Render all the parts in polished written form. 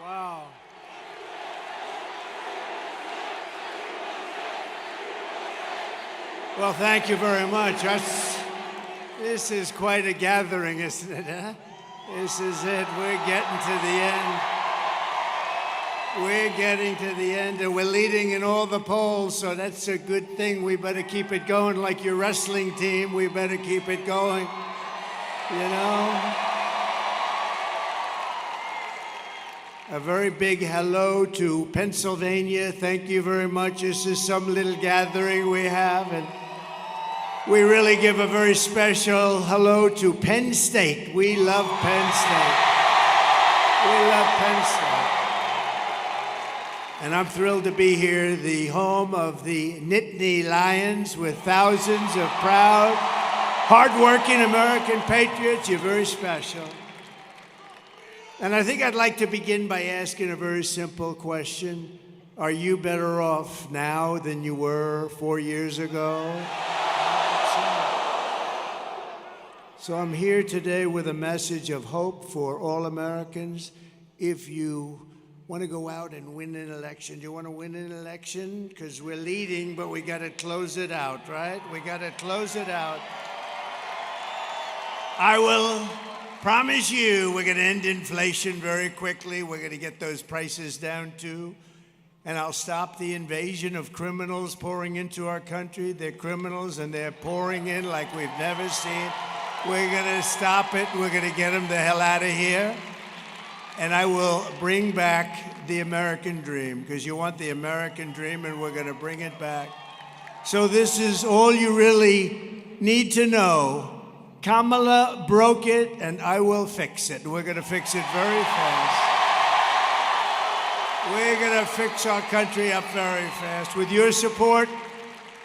Wow. Well, thank you very much. This is quite a gathering, isn't it? Huh? This is it. We're getting to the end. We're getting to the end, and we're leading in all the polls, so that's a good thing. We better keep it going like your wrestling team. We better keep it going, you know? A very big hello to Pennsylvania. Thank you very much. This is some little gathering we have, and we really give a very special hello to Penn State. We love Penn State. We love Penn State. And I'm thrilled to be here, the home of the Nittany Lions, with thousands of proud, hardworking American patriots. You're very special. And I think I'd like to begin by asking a very simple question. Are you better off now than you were 4 years ago? So I'm here today with a message of hope for all Americans. If you want to go out and win an election, do you want to win an election? Because we're leading, but we got to close it out, right? We got to close it out. I will promise you we're going to end inflation very quickly. We're going to get those prices down too. And I'll stop the invasion of criminals pouring into our country. They're criminals and they're pouring in like we've never seen. We're going to stop it. We're going to get them the hell out of here. And I will bring back the American dream, because you want the American dream, and we're going to bring it back. So this is all you really need to know. Kamala broke it, and I will fix it. We're going to fix it very fast. We're going to fix our country up very fast. With your support,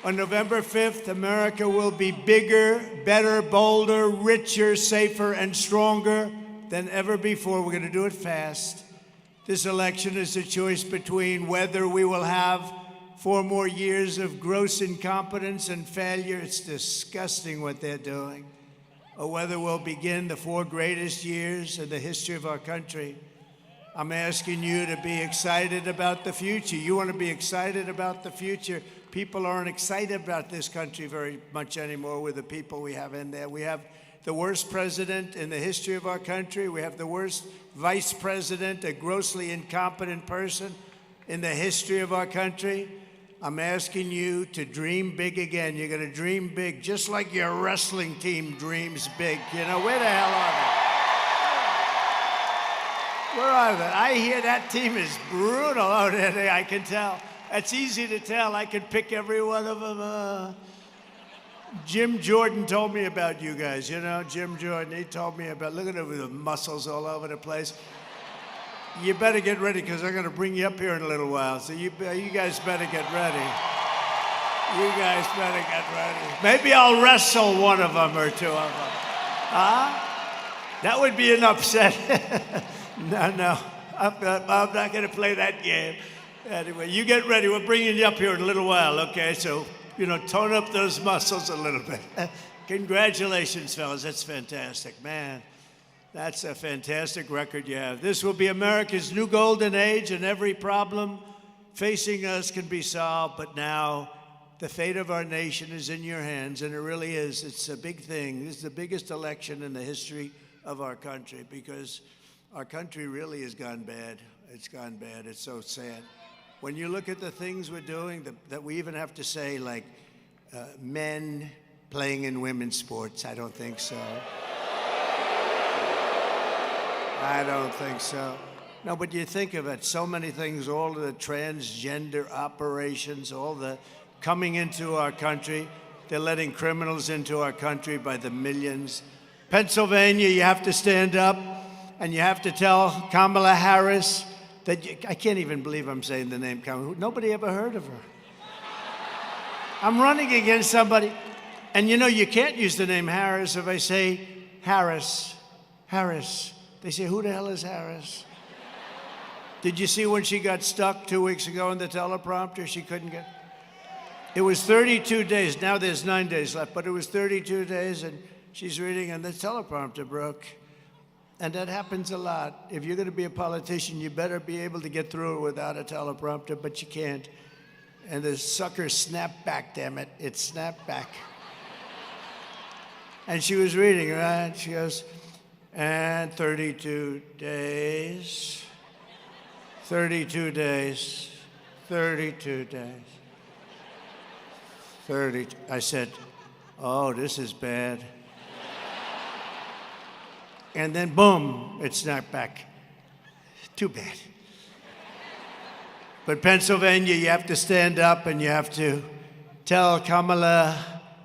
on November 5th, America will be bigger, better, bolder, richer, safer, and stronger than ever before. We're going to do it fast. This election is a choice between whether we will have 4 more years of gross incompetence and failure. It's disgusting what they're doing. Or whether we'll begin the 4 greatest years in the history of our country. I'm asking you to be excited about the future. You want to be excited about the future. People aren't excited about this country very much anymore with the people we have in there. We have the worst president in the history of our country. We have the worst vice president, a grossly incompetent person in the history of our country. I'm asking you to dream big again. You're going to dream big, just like your wrestling team dreams big. You know, where the hell are they? Where are they? I hear that team is brutal out there. I can tell. It's easy to tell. I can pick every one of them. Jim Jordan told me about you guys. You know, Jim Jordan, he told me about, look at the muscles all over the place. You better get ready, because I'm going to bring you up here in a little while. So you guys better get ready. You guys better get ready. Maybe I'll wrestle one of them or 2 of them. Huh? That would be an upset. No, I'm not going to play that game. Anyway, you get ready. We're bringing you up here in a little while, okay? So, you know, tone up those muscles a little bit. Congratulations, fellas. That's fantastic. Man, that's a fantastic record you have. This will be America's new golden age, and every problem facing us can be solved. But now the fate of our nation is in your hands, and it really is. It's a big thing. This is the biggest election in the history of our country, because our country really has gone bad. It's gone bad. It's so sad. When you look at the things we're doing, that we even have to say, like men playing in women's sports, I don't think so. I don't think so. No, but you think of it, so many things, all the transgender operations, all the coming into our country. They're letting criminals into our country by the millions. Pennsylvania, you have to stand up and you have to tell Kamala Harris that I can't even believe I'm saying the name Kamala. Nobody ever heard of her. I'm running against somebody. And you know, you can't use the name Harris if I say Harris. They say, who the hell is Harris? Did you see when she got stuck 2 weeks ago in the teleprompter? She couldn't get. It was 32 days. Now there's 9 days left, but it was 32 days, and she's reading, and the teleprompter broke. And that happens a lot. If you're going to be a politician, you better be able to get through it without a teleprompter, but you can't. And the sucker snapped back, damn it. It snapped back. And she was reading, right? She goes, and 32 days, 32 days, 32 days, 30. I said, oh, this is bad. And then, boom, it snapped back. Too bad. But Pennsylvania, you have to stand up and you have to tell Kamala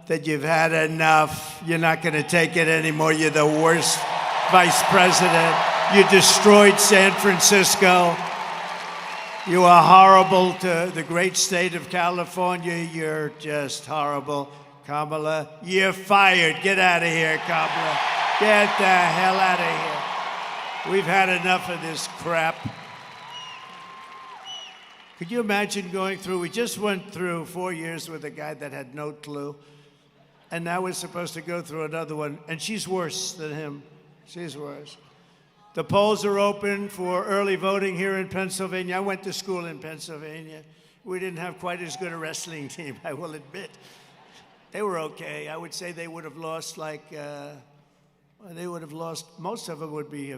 that you've had enough. You're not going to take it anymore. You're the worst vice president. You destroyed San Francisco. You are horrible to the great state of California. You're just horrible. Kamala, you're fired. Get out of here, Kamala. Get the hell out of here. We've had enough of this crap. Could you imagine going through, we just went through 4 years with a guy that had no clue, and now we're supposed to go through another one, and she's worse than him. She's worse. The polls are open for early voting here in Pennsylvania. I went to school in Pennsylvania. We didn't have quite as good a wrestling team, I will admit. They were okay. I would say they would have lost most of them would be,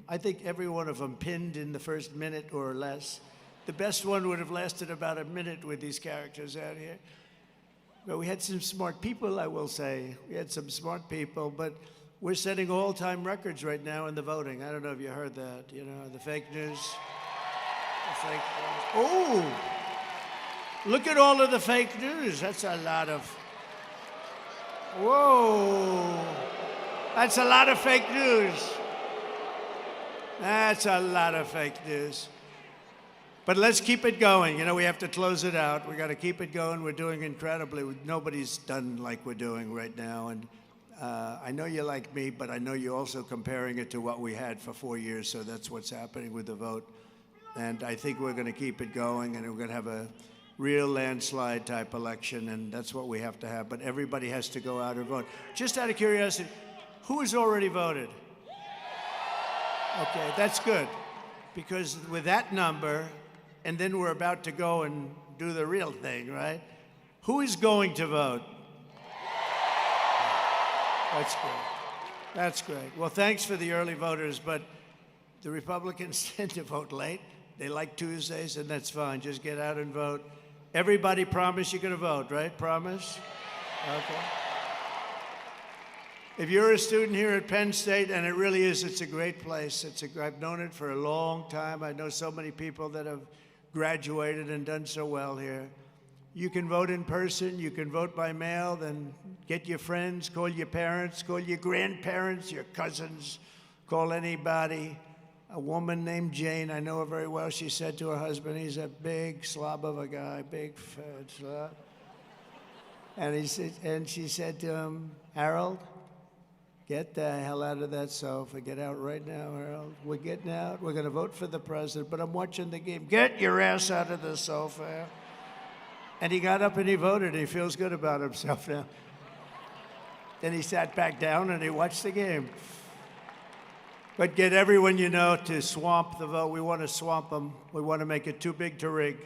I think every one of them pinned in the first minute or less. The best one would have lasted about a minute with these characters out here. But we had some smart people, I will say. We had some smart people, but we're setting all-time records right now in the voting. I don't know if you heard that, you know, the fake news. The fake news. Oh, look at all of the fake news. That's a lot of, whoa. That's a lot of fake news. That's a lot of fake news. But let's keep it going. You know, we have to close it out. We got to keep it going. We're doing incredibly. Nobody's done like we're doing right now. And I know you like me, but I know you're also comparing it to what we had for 4 years. So that's what's happening with the vote. And I think we're going to keep it going, and we're going to have a real landslide type election, and that's what we have to have. But everybody has to go out and vote. Just out of curiosity, who has already voted? Okay, that's good. Because with that number, and then we're about to go and do the real thing, right? Who is going to vote? That's great. That's great. Well, thanks for the early voters, but the Republicans tend to vote late. They like Tuesdays, and that's fine. Just get out and vote. Everybody promise you're going to vote, right? Promise? Okay. If you're a student here at Penn State, and it really is, it's a great place. I've known it for a long time. I know so many people that have graduated and done so well here. You can vote in person. You can vote by mail. Then get your friends, call your parents, call your grandparents, your cousins, call anybody. A woman named Jane, I know her very well, she said to her husband, he's a big slob of a guy, big fat slob. And she said to him, Harold, get the hell out of that sofa. Get out right now, Harold. We're getting out. We're going to vote for the president, but I'm watching the game. Get your ass out of the sofa. And he got up and he voted. He feels good about himself now. Then he sat back down and he watched the game. But get everyone you know to swamp the vote. We want to swamp them. We want to make it too big to rig.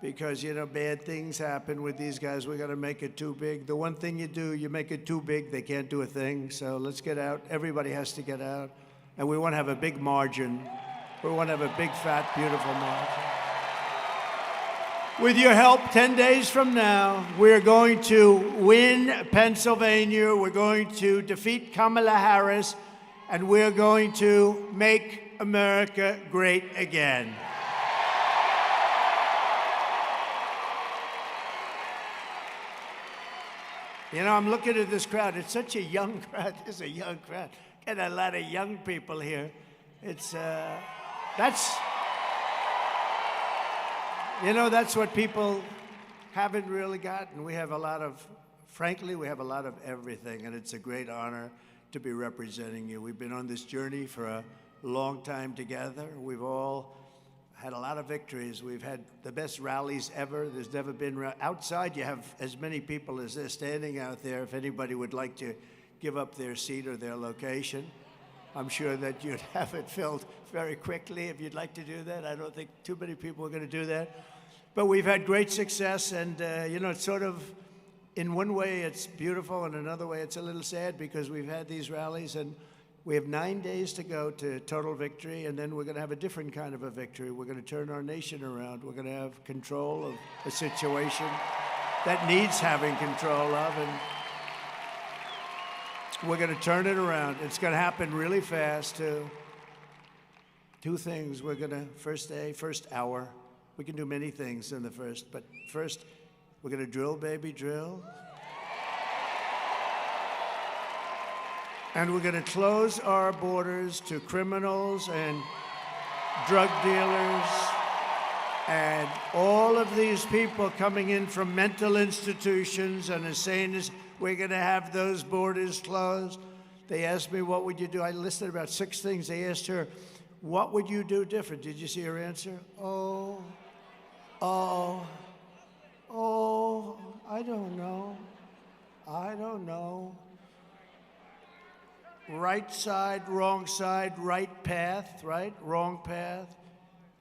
Because, you know, bad things happen with these guys. We got to make it too big. The one thing you do, you make it too big, they can't do a thing. So let's get out. Everybody has to get out. And we want to have a big margin. We want to have a big, fat, beautiful margin. With your help, 10 days from now, we're going to win Pennsylvania. We're going to defeat Kamala Harris. And we're going to make America great again. You know, I'm looking at this crowd. It's such a young crowd. It's a young crowd. Got a lot of young people here. It's, that's what people haven't really gotten. We have a lot of, frankly, we have a lot of everything, and it's a great honor to be representing you. We've been on this journey for a long time together. We've all had a lot of victories. We've had the best rallies ever. There's never been, outside you have as many people as they're standing out there if anybody would like to give up their seat or their location. I'm sure that you'd have it filled very quickly if you'd like to do that. I don't think too many people are going to do that. But we've had great success, and it's sort of, in one way it's beautiful, and another way it's a little sad because we've had these rallies, and we have 9 days to go to total victory, and then we're going to have a different kind of a victory. We're going to turn our nation around. We're going to have control of a situation that needs having control of, and we're going to turn it around. It's going to happen really fast, too. Two things. We're going to, first day, first hour, we can do many things in the first, but first, we're going to drill, baby, drill. And we're going to close our borders to criminals and drug dealers and all of these people coming in from mental institutions and insane. We're going to have those borders closed. They asked me, what would you do? I listed about 6 things. They asked her, what would you do different? Did you see her answer? I don't know. Right side, right path, right? Wrong path.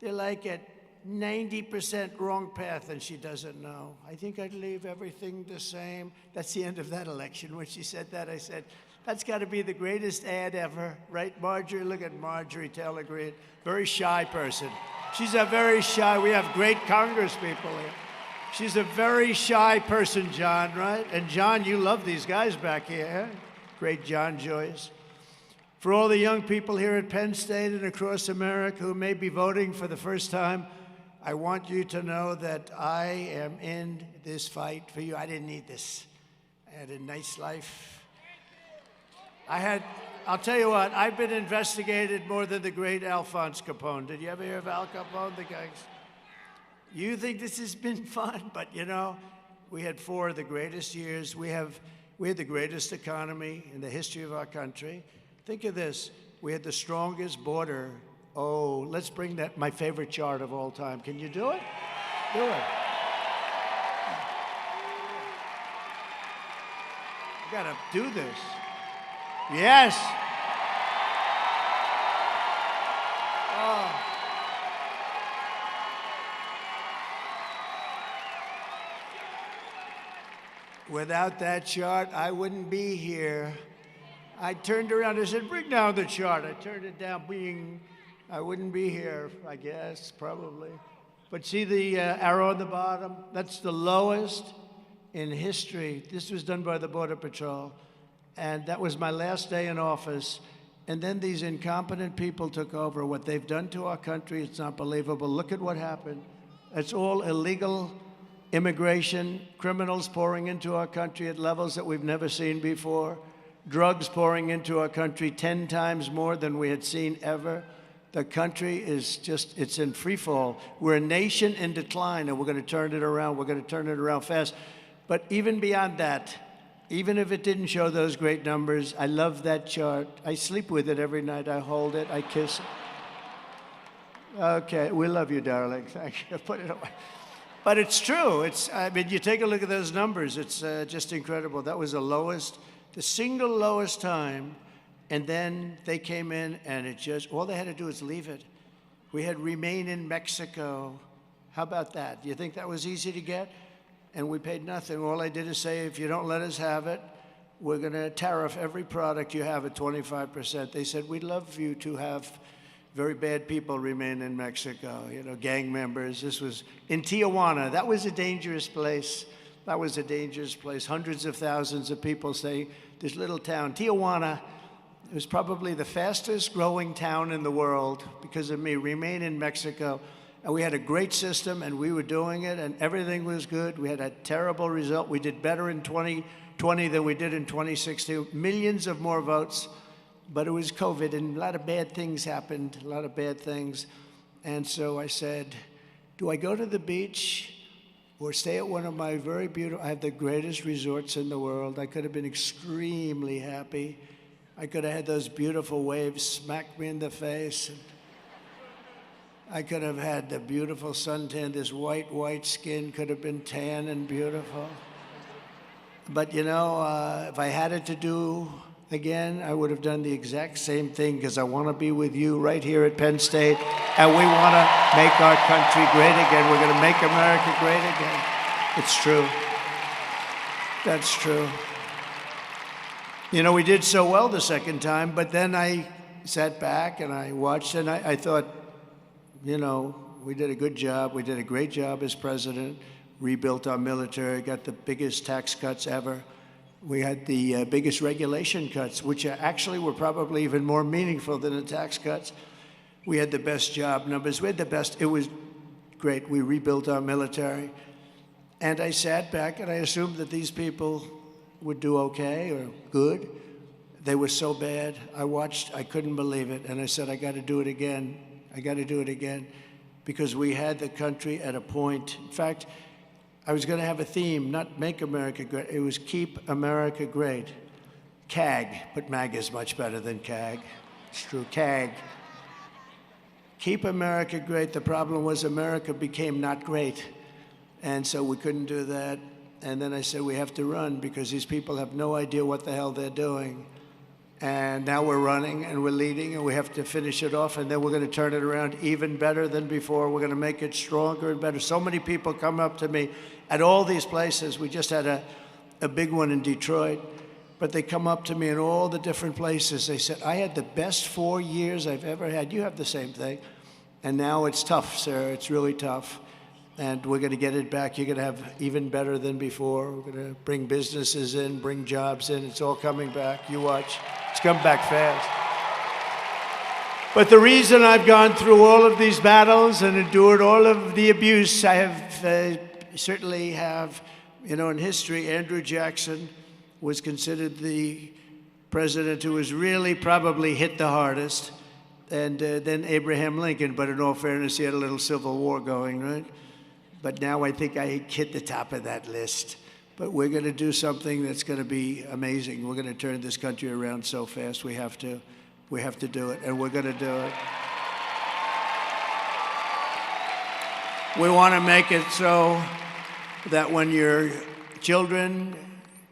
They're like at 90% wrong path, and she doesn't know. I think I'd leave everything the same. That's the end of that election. When she said that, I said, that's got to be the greatest ad ever, right, Marjorie? Look at Marjorie Taylor Greene. Very shy person. She's a very shy, we have great Congress people here. She's a very shy person, John, right? And John, you love these guys back here. Huh? Great John Joyce. For all the young people here at Penn State and across America who may be voting for the first time, I want you to know that I am in this fight for you. I didn't need this. I had a nice life. I'll tell you what, I've been investigated more than the great Alphonse Capone. Did you ever hear of Al Capone, the guy? You think this has been fun, but we had 4 of the greatest years. We had the greatest economy in the history of our country. Think of this, we had the strongest border. Oh, let's bring that, my favorite chart of all time. Can you do it? Do it. You gotta do this. Yes. Oh. Without that chart, I wouldn't be here. I turned around and said, bring down the chart. I turned it down, I wouldn't be here, I guess, probably. But see the arrow on the bottom? That's the lowest in history. This was done by the Border Patrol. And that was my last day in office. And then these incompetent people took over. What they've done to our country, it's not believable. Look at what happened. It's all illegal immigration, criminals pouring into our country at levels that we've never seen before, drugs pouring into our country 10 times more than we had seen ever. The country is just, it's in free fall. We're a nation in decline, and we're going to turn it around. We're going to turn it around fast. But even beyond that, even if it didn't show those great numbers, I love that chart. I sleep with it every night. I hold it. I kiss it. Okay, we love you, darling. Thank you. Put it away. But it's true. You take a look at those numbers. It's just incredible. That was the single lowest time. And then they came in, and all they had to do was leave it. We had remain in Mexico. How about that? Do you think that was easy to get? And we paid nothing. All I did is say, if you don't let us have it, we're going to tariff every product you have at 25%. They said, we'd love you to have very bad people remain in Mexico, gang members. This was in Tijuana. That was a dangerous place. Hundreds of thousands of people say, this little town, Tijuana, it was probably the fastest growing town in the world because of me. Remain in Mexico. And we had a great system, and we were doing it, and everything was good. We had a terrible result. We did better in 2020 than we did in 2016. Millions of more votes, but it was COVID, and a lot of bad things happened, a lot of bad things. And so I said, do I go to the beach or stay at one of my very beautiful, I have the greatest resorts in the world. I could have been extremely happy. I could have had those beautiful waves smack me in the face. I could have had the beautiful suntan. This white skin could have been tan and beautiful. But if I had it to do, again, I would have done the exact same thing because I want to be with you right here at Penn State, and we want to make our country great again. We're going to make America great again. It's true. That's true. You know, we did so well the second time, but then I sat back and I watched, and I thought, you know, we did a good job. We did a great job as president, rebuilt our military, got the biggest tax cuts ever. We had the biggest regulation cuts, which actually were probably even more meaningful than the tax cuts. We had the best job numbers. We had the best. It was great. We rebuilt our military. And I sat back and I assumed that these people would do okay or good. They were so bad. I watched, I couldn't believe it. And I said, I got to do it again. I got to do it again. Because we had the country at a point. In fact, I was going to have a theme, not Make America Great. It was Keep America Great. CAG, but MAG is much better than CAG. It's true, CAG. Keep America Great. The problem was America became not great. And so we couldn't do that. And then I said, we have to run because these people have no idea what the hell they're doing. And now we're running and we're leading and we have to finish it off, and then we're going to turn it around even better than before. We're going to make it stronger and better. So many people come up to me at all these places. We just had a big one in Detroit, but they come up to me in all the different places. They said, I had the best 4 years I've ever had. You have the same thing. And now it's tough, sir. It's really tough. And we're going to get it back. You're going to have even better than before. We're going to bring businesses in, bring jobs in. It's all coming back. You watch. It's come back fast. But the reason I've gone through all of these battles and endured all of the abuse, I have certainly have, you know, in history, Andrew Jackson was considered the president who was really probably hit the hardest, and then Abraham Lincoln. But in all fairness, he had a little civil war going, right? But now I think I hit the top of that list. But we're going to do something that's going to be amazing. We're going to turn this country around so fast. We have to. We have to do it, and we're going to do it. We want to make it so that when your children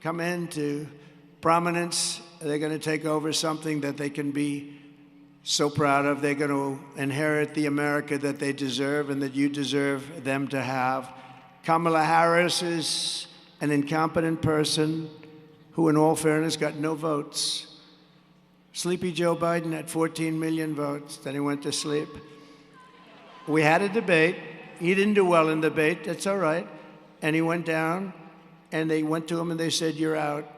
come into prominence, they're going to take over something that they can be so proud of. They're going to inherit the America that they deserve and that you deserve them to have. Kamala Harris is an incompetent person who, in all fairness, got no votes. Sleepy Joe Biden had 14 million votes. Then he went to sleep. We had a debate. He didn't do well in the debate. That's all right. And he went down, and they went to him and they said, you're out.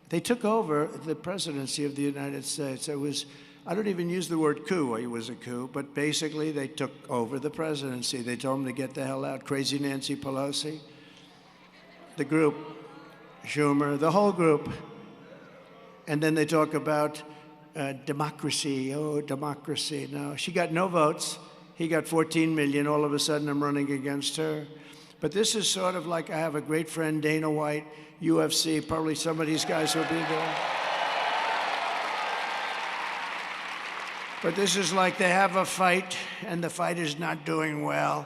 They took over the presidency of the United States. It was, I don't even use the word coup. It was a coup. But basically, they took over the presidency. They told him to get the hell out. Crazy Nancy Pelosi, the group, Schumer, the whole group. And then they talk about democracy. Oh, democracy. No, she got no votes. He got 14 million. All of a sudden, I'm running against her. But this is sort of like I have a great friend, Dana White, UFC. Probably some of these guys will be there. But this is like they have a fight, and the fight is not doing well.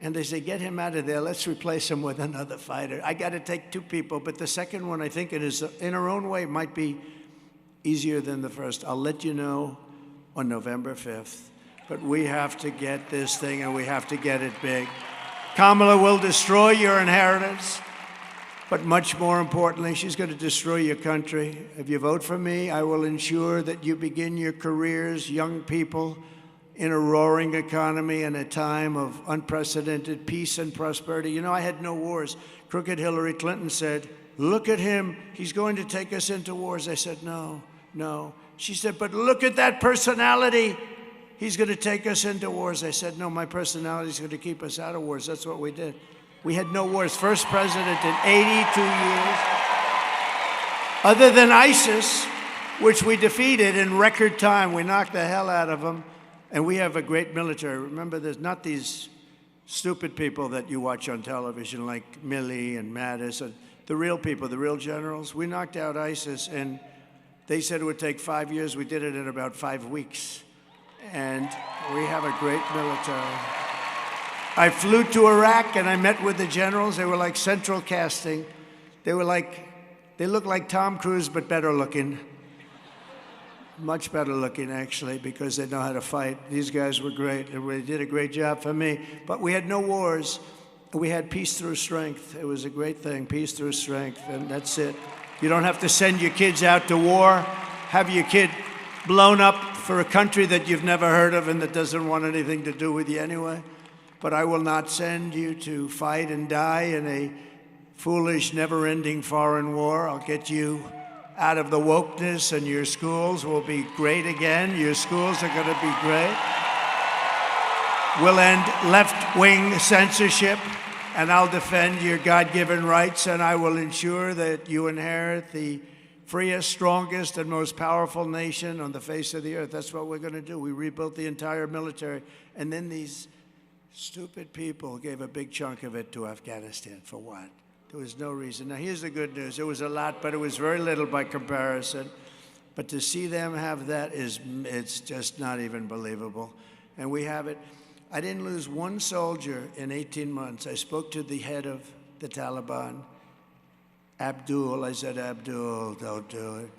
And they say, get him out of there. Let's replace him with another fighter. I got to take two people. But the second one, I think it is, in her own way, might be easier than the first. I'll let you know on November 5th. But we have to get this thing, and we have to get it big. Kamala will destroy your inheritance. But much more importantly, she's going to destroy your country. If you vote for me, I will ensure that you begin your careers, young people, in a roaring economy and a time of unprecedented peace and prosperity. You know, I had no wars. Crooked Hillary Clinton said, look at him. He's going to take us into wars. I said, no, no. She said, but look at that personality. He's going to take us into wars. I said, no, my personality is going to keep us out of wars. That's what we did. We had no wars. First president in 82 years. Other than ISIS, which we defeated in record time. We knocked the hell out of them. And we have a great military. Remember, there's not these stupid people that you watch on television like Milley and Mattis. The real people, the real generals. We knocked out ISIS, and they said it would take 5 years. We did it in about 5 weeks. And we have a great military. I flew to Iraq, and I met with the generals. They were like central casting. They looked like Tom Cruise, but better looking. Much better looking, actually, because they know how to fight. These guys were great. They did a great job for me. But we had no wars. We had peace through strength. It was a great thing, peace through strength, and that's it. You don't have to send your kids out to war, have your kid blown up for a country that you've never heard of and that doesn't want anything to do with you anyway. But I will not send you to fight and die in a foolish, never-ending foreign war. I'll get you out of the wokeness, and your schools will be great again. Your schools are going to be great. We'll end left-wing censorship, and I'll defend your God-given rights, and I will ensure that you inherit the freest, strongest, and most powerful nation on the face of the earth. That's what we're going to do. We rebuilt the entire military, and then these stupid people gave a big chunk of it to Afghanistan. For what? There was no reason. Now, here's the good news. It was a lot, but it was very little by comparison. But to see them have that it's just not even believable. And we have it. I didn't lose one soldier in 18 months. I spoke to the head of the Taliban, Abdul. I said, Abdul, don't do it.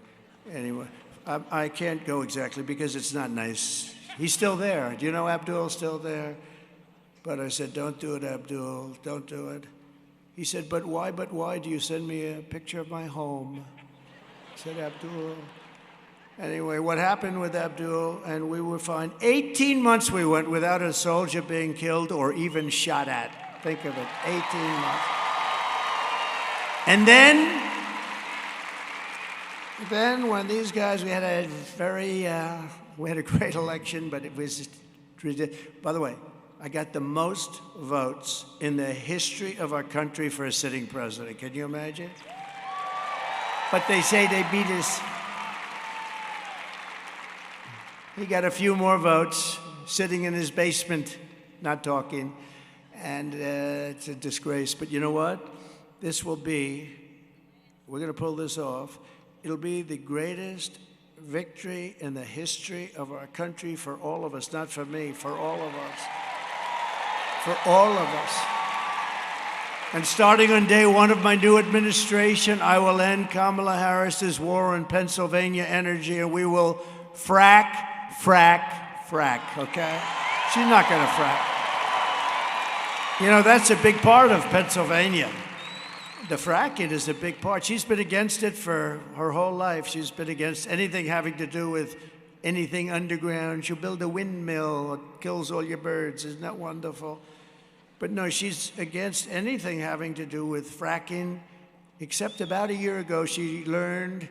Anyway, I can't go exactly because it's not nice. He's still there. Do you know Abdul's still there? But I said, don't do it, Abdul. Don't do it. He said, but why do you send me a picture of my home? I said, Abdul. Anyway, what happened with Abdul, and we were fine. 18 months we went without a soldier being killed or even shot at. Think of it, 18 months. And then when these guys, we had a great election, but it was, by the way, I got the most votes in the history of our country for a sitting president. Can you imagine? But they say they beat us. He got a few more votes, sitting in his basement, not talking, and it's a disgrace. But you know what? We're going to pull this off. It'll be the greatest victory in the history of our country for all of us, not for me, for all of us. For all of us. And starting on day one of my new administration, I will end Kamala Harris's war on Pennsylvania energy, and we will frack, okay? She's not going to frack. You know, that's a big part of Pennsylvania. The fracking is a big part. She's been against it for her whole life. She's been against anything having to do with anything underground. She'll build a windmill. It kills all your birds. Isn't that wonderful? But no, she's against anything having to do with fracking, except about a year ago, she learned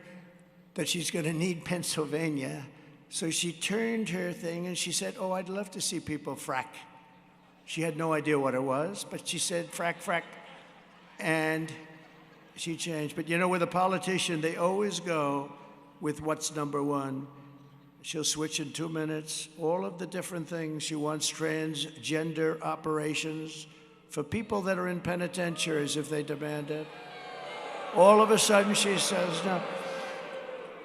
that she's going to need Pennsylvania. So she turned her thing and she said, oh, I'd love to see people frack. She had no idea what it was, but she said, frack. And she changed. But you know, with a politician, they always go with what's number one. She'll switch in 2 minutes. All of the different things. She wants transgender operations for people that are in penitentiaries if they demand it. All of a sudden, she says no.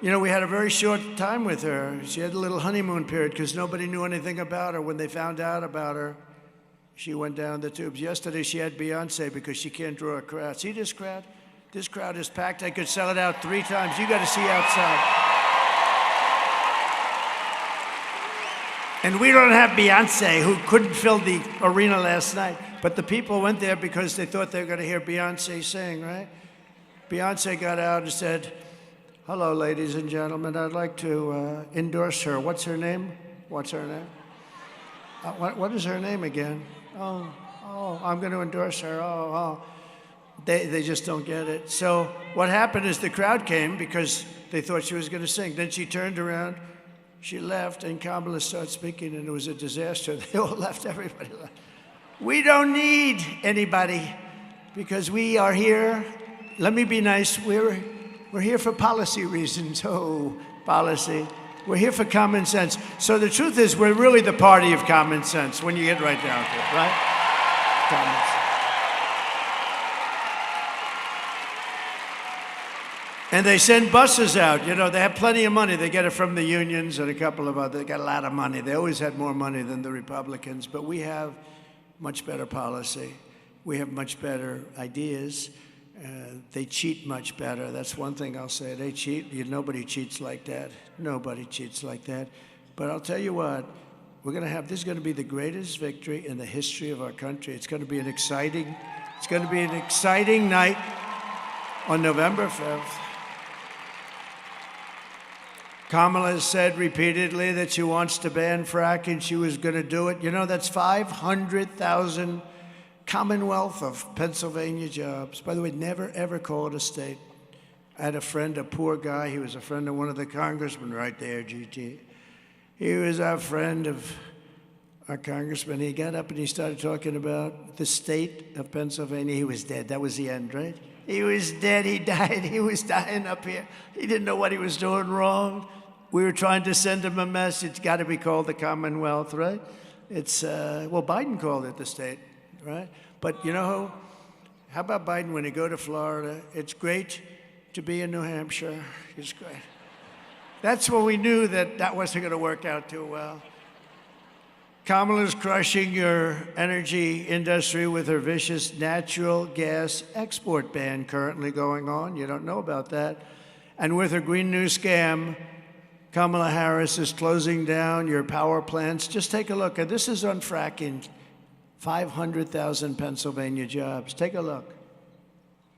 You know, we had a very short time with her. She had a little honeymoon period because nobody knew anything about her. When they found out about her, she went down the tubes. Yesterday, she had Beyonce because she can't draw a crowd. See this crowd? This crowd is packed. I could sell it out 3 times. You got to see outside. And we don't have Beyonce, who couldn't fill the arena last night. But the people went there because they thought they were going to hear Beyonce sing, right? Beyonce got out and said, hello, ladies and gentlemen. I'd like to endorse her. What's her name? What is her name again? Oh, I'm going to endorse her. They just don't get it. So what happened is the crowd came because they thought she was going to sing. Then she turned around. She left, and Kamala started speaking, and it was a disaster. They all left, everybody left. We don't need anybody because we are here. Let me be nice. We're here for policy reasons. Oh, policy. We're here for common sense. So the truth is, we're really the party of common sense when you get right down to it, right? Common sense. And they send buses out. You know, they have plenty of money. They get it from the unions and a couple of other. They got a lot of money. They always had more money than the Republicans. But we have much better policy. We have much better ideas. They cheat much better. That's one thing I'll say. They cheat. Nobody cheats like that. Nobody cheats like that. But I'll tell you what, this is going to be the greatest victory in the history of our country. It's going to be an exciting night on November 5th. Kamala has said repeatedly that she wants to ban fracking. She was going to do it. That's 500,000 Commonwealth of Pennsylvania jobs. By the way, never, ever call it a state. I had a friend, a poor guy. He was a friend of one of the congressmen right there, GT. He was a friend of our congressman. He got up and he started talking about the state of Pennsylvania. He was dead. That was the end, right? He was dead. He died. He was dying up here. He didn't know what he was doing wrong. We were trying to send him a message. It's got to be called the Commonwealth, right? Biden called it the state, right? But how about Biden when he go to Florida? It's great to be in New Hampshire. It's great. That's when we knew that wasn't going to work out too well. Kamala's crushing your energy industry with her vicious natural gas export ban currently going on. You don't know about that. And with her Green New scam, Kamala Harris is closing down your power plants. Just take a look. And this is on fracking. 500,000 Pennsylvania jobs. Take a look.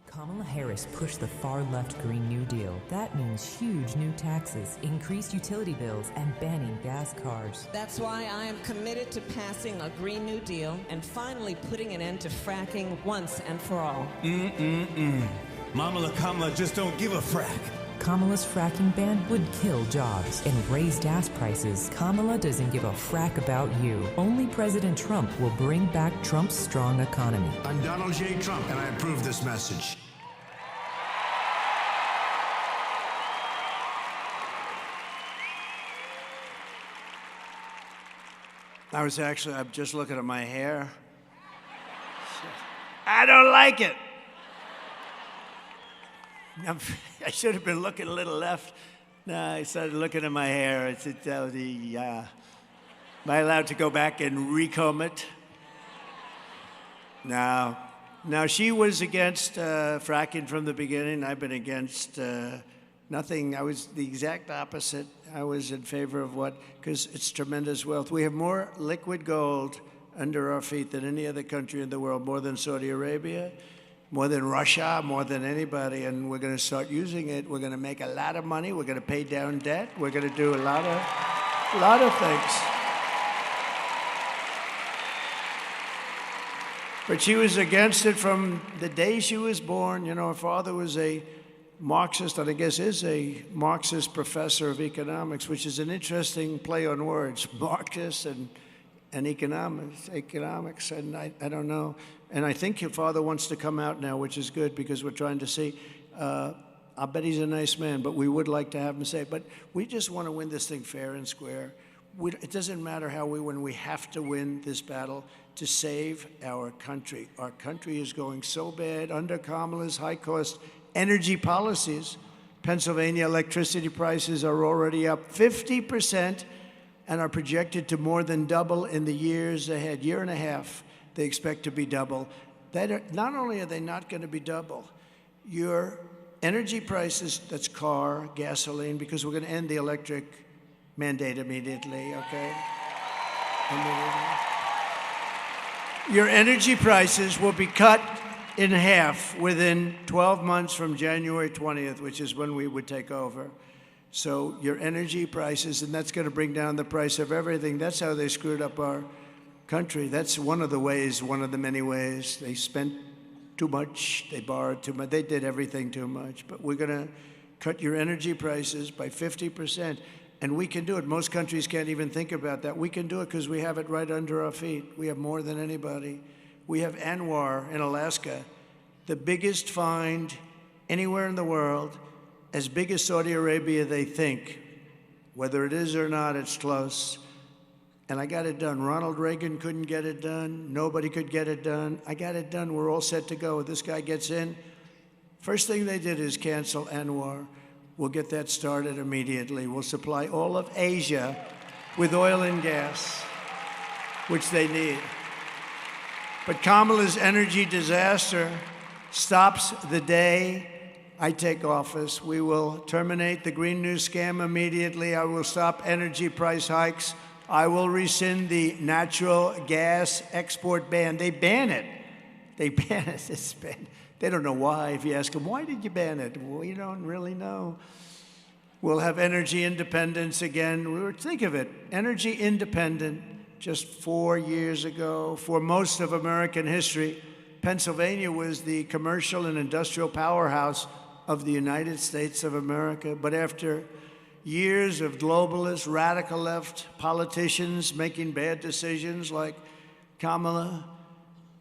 Kamala Harris pushed the far-left Green New Deal. That means huge new taxes, increased utility bills, and banning gas cars. That's why I am committed to passing a Green New Deal and finally putting an end to fracking once and for all. Mama Kamala just don't give a frack. Kamala's fracking ban would kill jobs and raise gas prices. Kamala doesn't give a frack about you. Only President Trump will bring back Trump's strong economy. I'm Donald J. Trump, and I approve this message. I'm just looking at my hair. I don't like it. I should have been looking a little left. No, I started looking at my hair. I said, am I allowed to go back and recomb it? No. Now, she was against fracking from the beginning. I've been against nothing. I was the exact opposite. I was in favor of because it's tremendous wealth. We have more liquid gold under our feet than any other country in the world, more than Saudi Arabia, more than Russia, more than anybody, and we're going to start using it. We're going to make a lot of money. We're going to pay down debt. We're going to do a lot of things. But she was against it from the day she was born. Her father was a Marxist, and I guess is a Marxist professor of economics, which is an interesting play on words, Marxist and economics, and I don't know. And I think your father wants to come out now, which is good, because we're trying to see. I bet he's a nice man, but we would like to have him say, but we just want to win this thing fair and square. It doesn't matter how we win. We have to win this battle to save our country. Our country is going so bad under Kamala's high-cost energy policies. Pennsylvania electricity prices are already up 50% and are projected to more than double in the years ahead. Year and a half, they expect to be double. Not only are they not going to be double, your energy prices, that's car, gasoline, because we're going to end the electric mandate immediately, okay? Your energy prices will be cut in half within 12 months from January 20th, which is when we would take over. So your energy prices, and that's going to bring down the price of everything. That's how they screwed up our country. That's one of the ways, one of the many ways. They spent too much, they borrowed too much, they did everything too much. But we're going to cut your energy prices by 50%. And we can do it. Most countries can't even think about that. We can do it because we have it right under our feet. We have more than anybody. We have Anwar in Alaska, the biggest find anywhere in the world, as big as Saudi Arabia, they think. Whether it is or not, it's close. And I got it done. Ronald Reagan couldn't get it done. Nobody could get it done. I got it done. We're all set to go. This guy gets in. First thing they did is cancel Anwar. We'll get that started immediately. We'll supply all of Asia with oil and gas, which they need. But Kamala's energy disaster stops the day I take office. We will terminate the Green New Scam immediately. I will stop energy price hikes. I will rescind the natural gas export ban. They ban it. They ban it. It's banned. They don't know why. If you ask them, why did you ban it? Well, you don't really know. We'll have energy independence again. Think of it, energy independent just 4 years ago. For most of American history, Pennsylvania was the commercial and industrial powerhouse of the United States of America. But after years of globalist, radical left politicians making bad decisions like Kamala,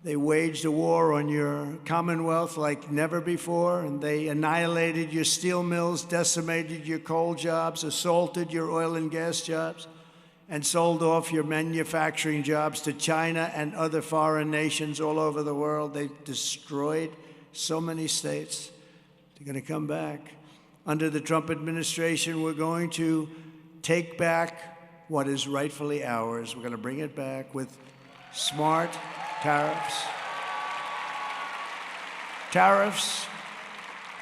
they waged a war on your Commonwealth like never before, and they annihilated your steel mills, decimated your coal jobs, assaulted your oil and gas jobs, and sold off your manufacturing jobs to China and other foreign nations all over the world. They destroyed so many states. They're going to come back. Under the Trump administration, we're going to take back what is rightfully ours. We're going to bring it back with smart tariffs.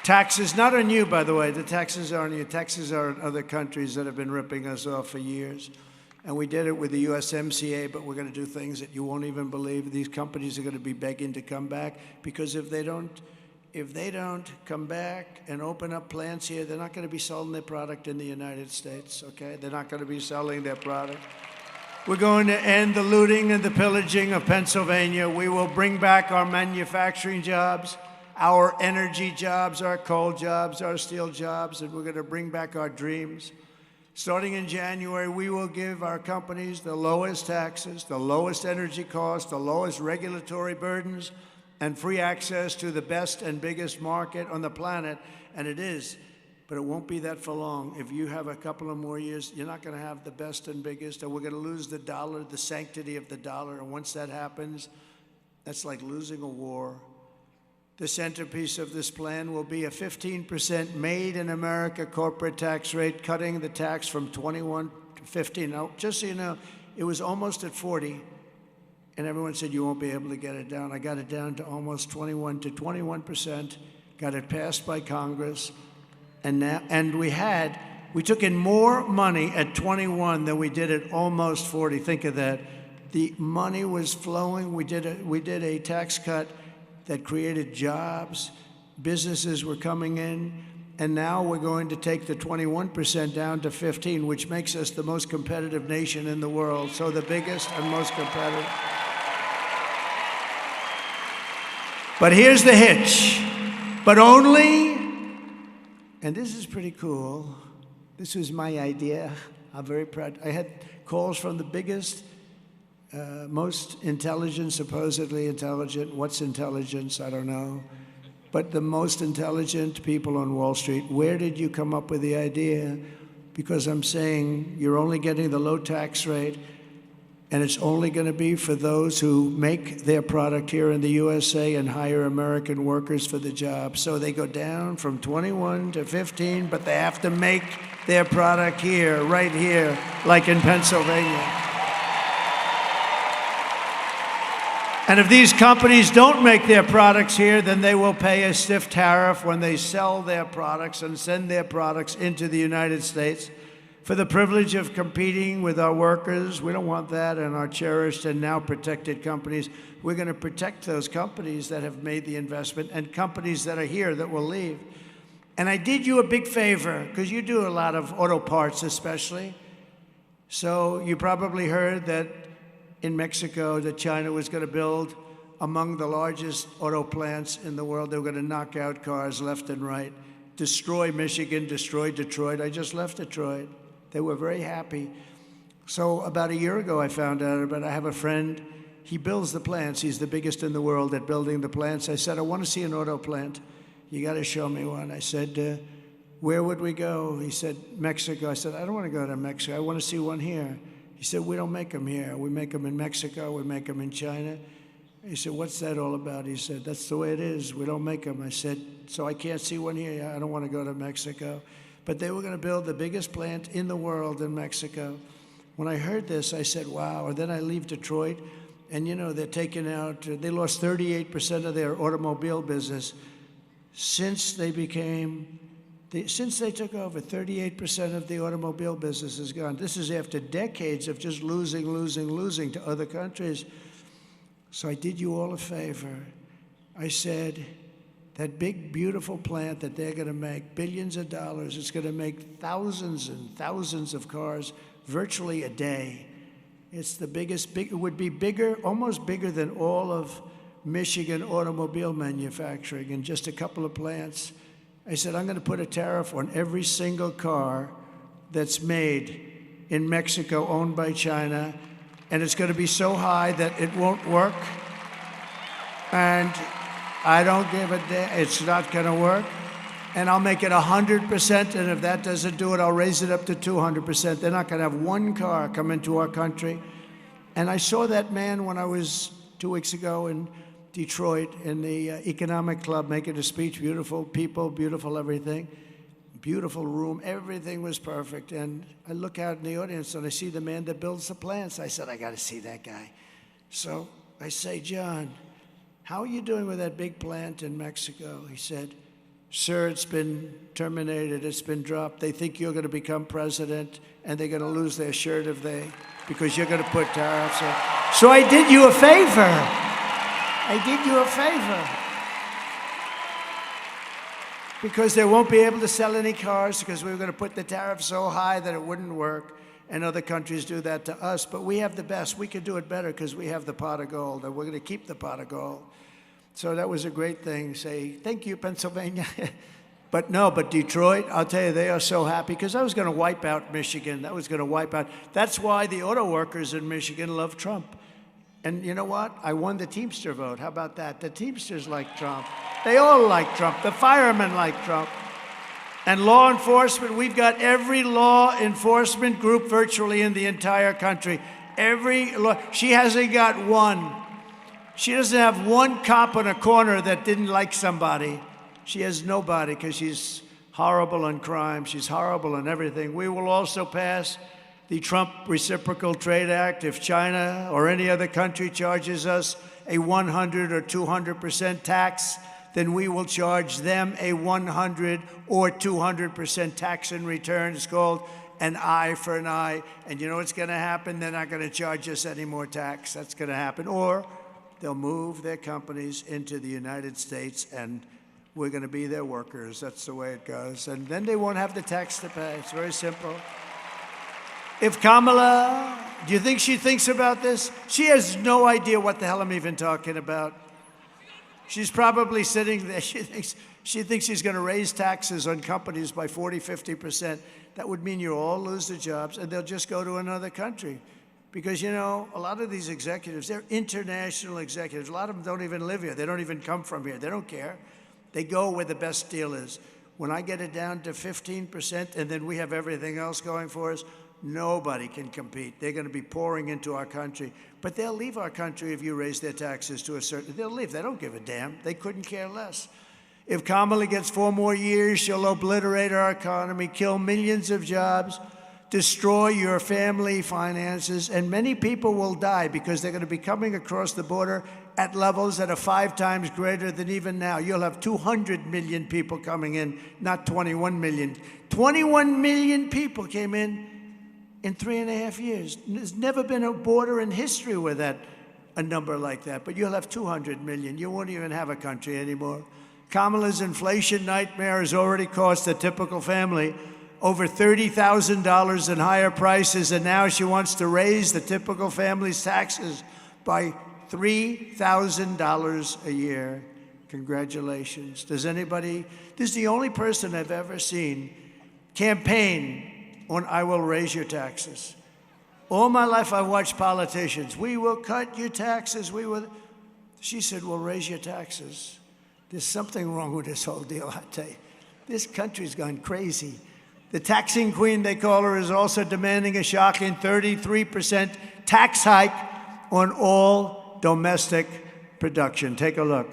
Taxes, not on you, by the way. The taxes are on you. Taxes are on other countries that have been ripping us off for years. And we did it with the USMCA, but we're going to do things that you won't even believe. These companies are going to be begging to come back, because if they don't come back and open up plants here, they're not going to be selling their product in the United States, okay? They're not going to be selling their product. We're going to end the looting and the pillaging of Pennsylvania. We will bring back our manufacturing jobs, our energy jobs, our coal jobs, our steel jobs, and we're going to bring back our dreams. Starting in January, we will give our companies the lowest taxes, the lowest energy costs, the lowest regulatory burdens, and free access to the best and biggest market on the planet. And it is. But it won't be that for long. If you have a couple of more years, you're not going to have the best and biggest, and we're going to lose the dollar, the sanctity of the dollar. And once that happens, that's like losing a war. The centerpiece of this plan will be a 15% made in America corporate tax rate, cutting the tax from 21 to 15. Now, just so you know, it was almost at 40, and everyone said you won't be able to get it down. I got it down to almost 21%, got it passed by Congress. And we took in more money at 21 than we did at almost 40. Think of that. The money was flowing. We did a tax cut that created jobs. Businesses were coming in. And now we're going to take the 21% down to 15, which makes us the most competitive nation in the world. So the biggest and most competitive. But here's the hitch. But only, and this is pretty cool. This was my idea. I'm very proud. I had calls from the biggest, most intelligent, supposedly intelligent. What's intelligence? I don't know. But the most intelligent people on Wall Street. Where did you come up with the idea? Because I'm saying you're only getting the low tax rate, and it's only going to be for those who make their product here in the USA and hire American workers for the job. So they go down from 21 to 15, but they have to make their product here, right here, like in Pennsylvania. And if these companies don't make their products here, then they will pay a stiff tariff when they sell their products and send their products into the United States. For the privilege of competing with our workers, we don't want that, and our cherished and now protected companies. We're going to protect those companies that have made the investment and companies that are here that will leave. And I did you a big favor, because you do a lot of auto parts especially. So you probably heard that in Mexico that China was going to build among the largest auto plants in the world. They were going to knock out cars left and right, destroy Michigan, destroy Detroit. I just left Detroit. They were very happy. So about a year ago, I found out about it. I have a friend. He builds the plants. He's the biggest in the world at building the plants. I said, I want to see an auto plant. You got to show me one. I said, where would we go? He said, Mexico. I said, I don't want to go to Mexico. I want to see one here. He said, we don't make them here. We make them in Mexico. We make them in China. He said, what's that all about? He said, that's the way it is. We don't make them. I said, so I can't see one here. I don't want to go to Mexico. But they were going to build the biggest plant in the world in Mexico. When I heard this, I said, wow. And then I leave Detroit, And, they're taking out, they lost 38% of their automobile business since they took over. 38% of the automobile business is gone. This is after decades of just losing to other countries. So I did you all a favor. I said, that big, beautiful plant that they're going to make, billions of dollars, it's going to make thousands and thousands of cars virtually a day. It's the biggest, it would be bigger, almost bigger than all of Michigan automobile manufacturing in just a couple of plants. I said, I'm going to put a tariff on every single car that's made in Mexico, owned by China, and it's going to be so high that it won't work. And I don't give a damn. It's not going to work. And I'll make it 100%, and if that doesn't do it, I'll raise it up to 200%. They're not going to have one car come into our country. And I saw that man when I was 2 weeks ago in Detroit in the Economic Club making a speech. Beautiful people, beautiful everything. Beautiful room. Everything was perfect. And I look out in the audience, and I see the man that builds the plants. I said, I got to see that guy. So I say, John, how are you doing with that big plant in Mexico? He said, sir, it's been terminated, it's been dropped. They think you're going to become president, and they're going to lose their shirt because you're going to put tariffs on. So I did you a favor. Because they won't be able to sell any cars because we were going to put the tariff so high that it wouldn't work. And other countries do that to us. But we have the best. We can do it better because we have the pot of gold, and we're going to keep the pot of gold. So that was a great thing. Say, thank you, Pennsylvania. But Detroit, I'll tell you, they are so happy because I was going to wipe out Michigan. That's why the auto workers in Michigan love Trump. And you know what? I won the Teamster vote. How about that? The Teamsters like Trump. They all like Trump. The firemen like Trump. And law enforcement, we've got every law enforcement group virtually in the entire country. She hasn't got one. She doesn't have one cop on a corner that didn't like somebody. She has nobody because she's horrible on crime. She's horrible on everything. We will also pass the Trump Reciprocal Trade Act. If China or any other country charges us a 100 or 200% tax, then we will charge them a 100 or 200% tax in return. It's called an eye for an eye. And you know what's going to happen? They're not going to charge us any more tax. That's going to happen. Or they'll move their companies into the United States, and we're going to be their workers. That's the way it goes. And then they won't have the tax to pay. It's very simple. If Kamala, do you think she thinks about this? She has no idea what the hell I'm even talking about. She's probably sitting there. She thinks she's going to raise taxes on companies by 40, 50%. That would mean you all lose their jobs, and they'll just go to another country. Because, a lot of these executives, they're international executives. A lot of them don't even live here. They don't even come from here. They don't care. They go where the best deal is. When I get it down to 15%, and then we have everything else going for us, nobody can compete. They're going to be pouring into our country. But they'll leave our country if you raise their taxes to a certain... They'll leave. They don't give a damn. They couldn't care less. If Kamala gets 4 more years, she'll obliterate our economy, kill millions of jobs, destroy your family finances, and many people will die because they're going to be coming across the border at levels that are 5 times greater than even now. You'll have 200 million people coming in, not 21 million. 21 million people came in 3.5 years. There's never been a border in history with a number like that. But you'll have 200 million. You won't even have a country anymore. Kamala's inflation nightmare has already cost a typical family over $30,000 in higher prices, and now she wants to raise the typical family's taxes by $3,000 a year. Congratulations. This is the only person I've ever seen campaign on I will raise your taxes. All my life I've watched politicians. We will cut your taxes. She said, we'll raise your taxes. There's something wrong with this whole deal, I tell you. This country's gone crazy. The taxing queen, they call her, is also demanding a shocking 33% tax hike on all domestic production. Take a look.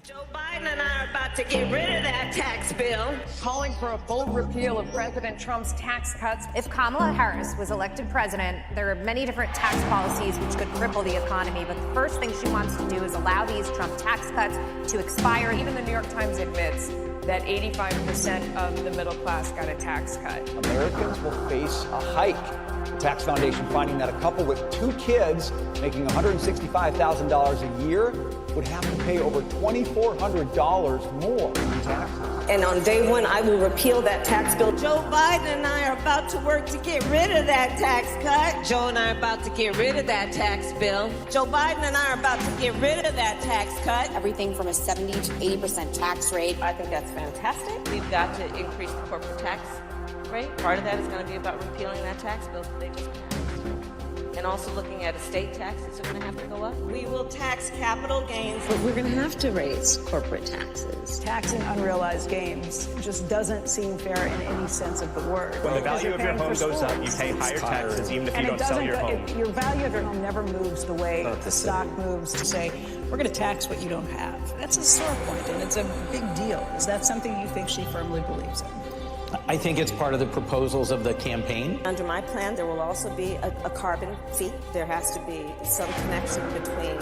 Joe Biden and I are about about to get rid of that tax bill. Calling for a full repeal of President Trump's tax cuts. If Kamala Harris was elected president, there are many different tax policies which could cripple the economy. But the first thing she wants to do is allow these Trump tax cuts to expire. Even the New York Times admits that 85% of the middle class got a tax cut. Americans will face a hike. The Tax Foundation finding that a couple with 2 kids making $165,000 a year would have to pay over $2,400 more in taxes. And on day one, I will repeal that tax bill. Joe Biden and I are about to work to get rid of that tax cut. Joe and I are about to get rid of that tax bill. Joe Biden and I are about to get rid of that tax cut. Everything from a 70 to 80% tax rate. I think that's fantastic. We've got to increase the corporate tax rate. Part of that is going to be about repealing that tax bill that they just passed. And also looking at estate taxes are going to have to go up. We will tax capital gains, but we're going to have to raise corporate taxes. Taxing unrealized gains just doesn't seem fair in any sense of the word. When the value of your home goes up, you pay higher taxes even if you don't sell your home. Your value of your home never moves the way the stock moves to say, we're going to tax what you don't have. That's a sore point, and it's a big deal. Is that something you think she firmly believes in? I think it's part of the proposals of the campaign. Under my plan, there will also be a carbon fee. There has to be some connection between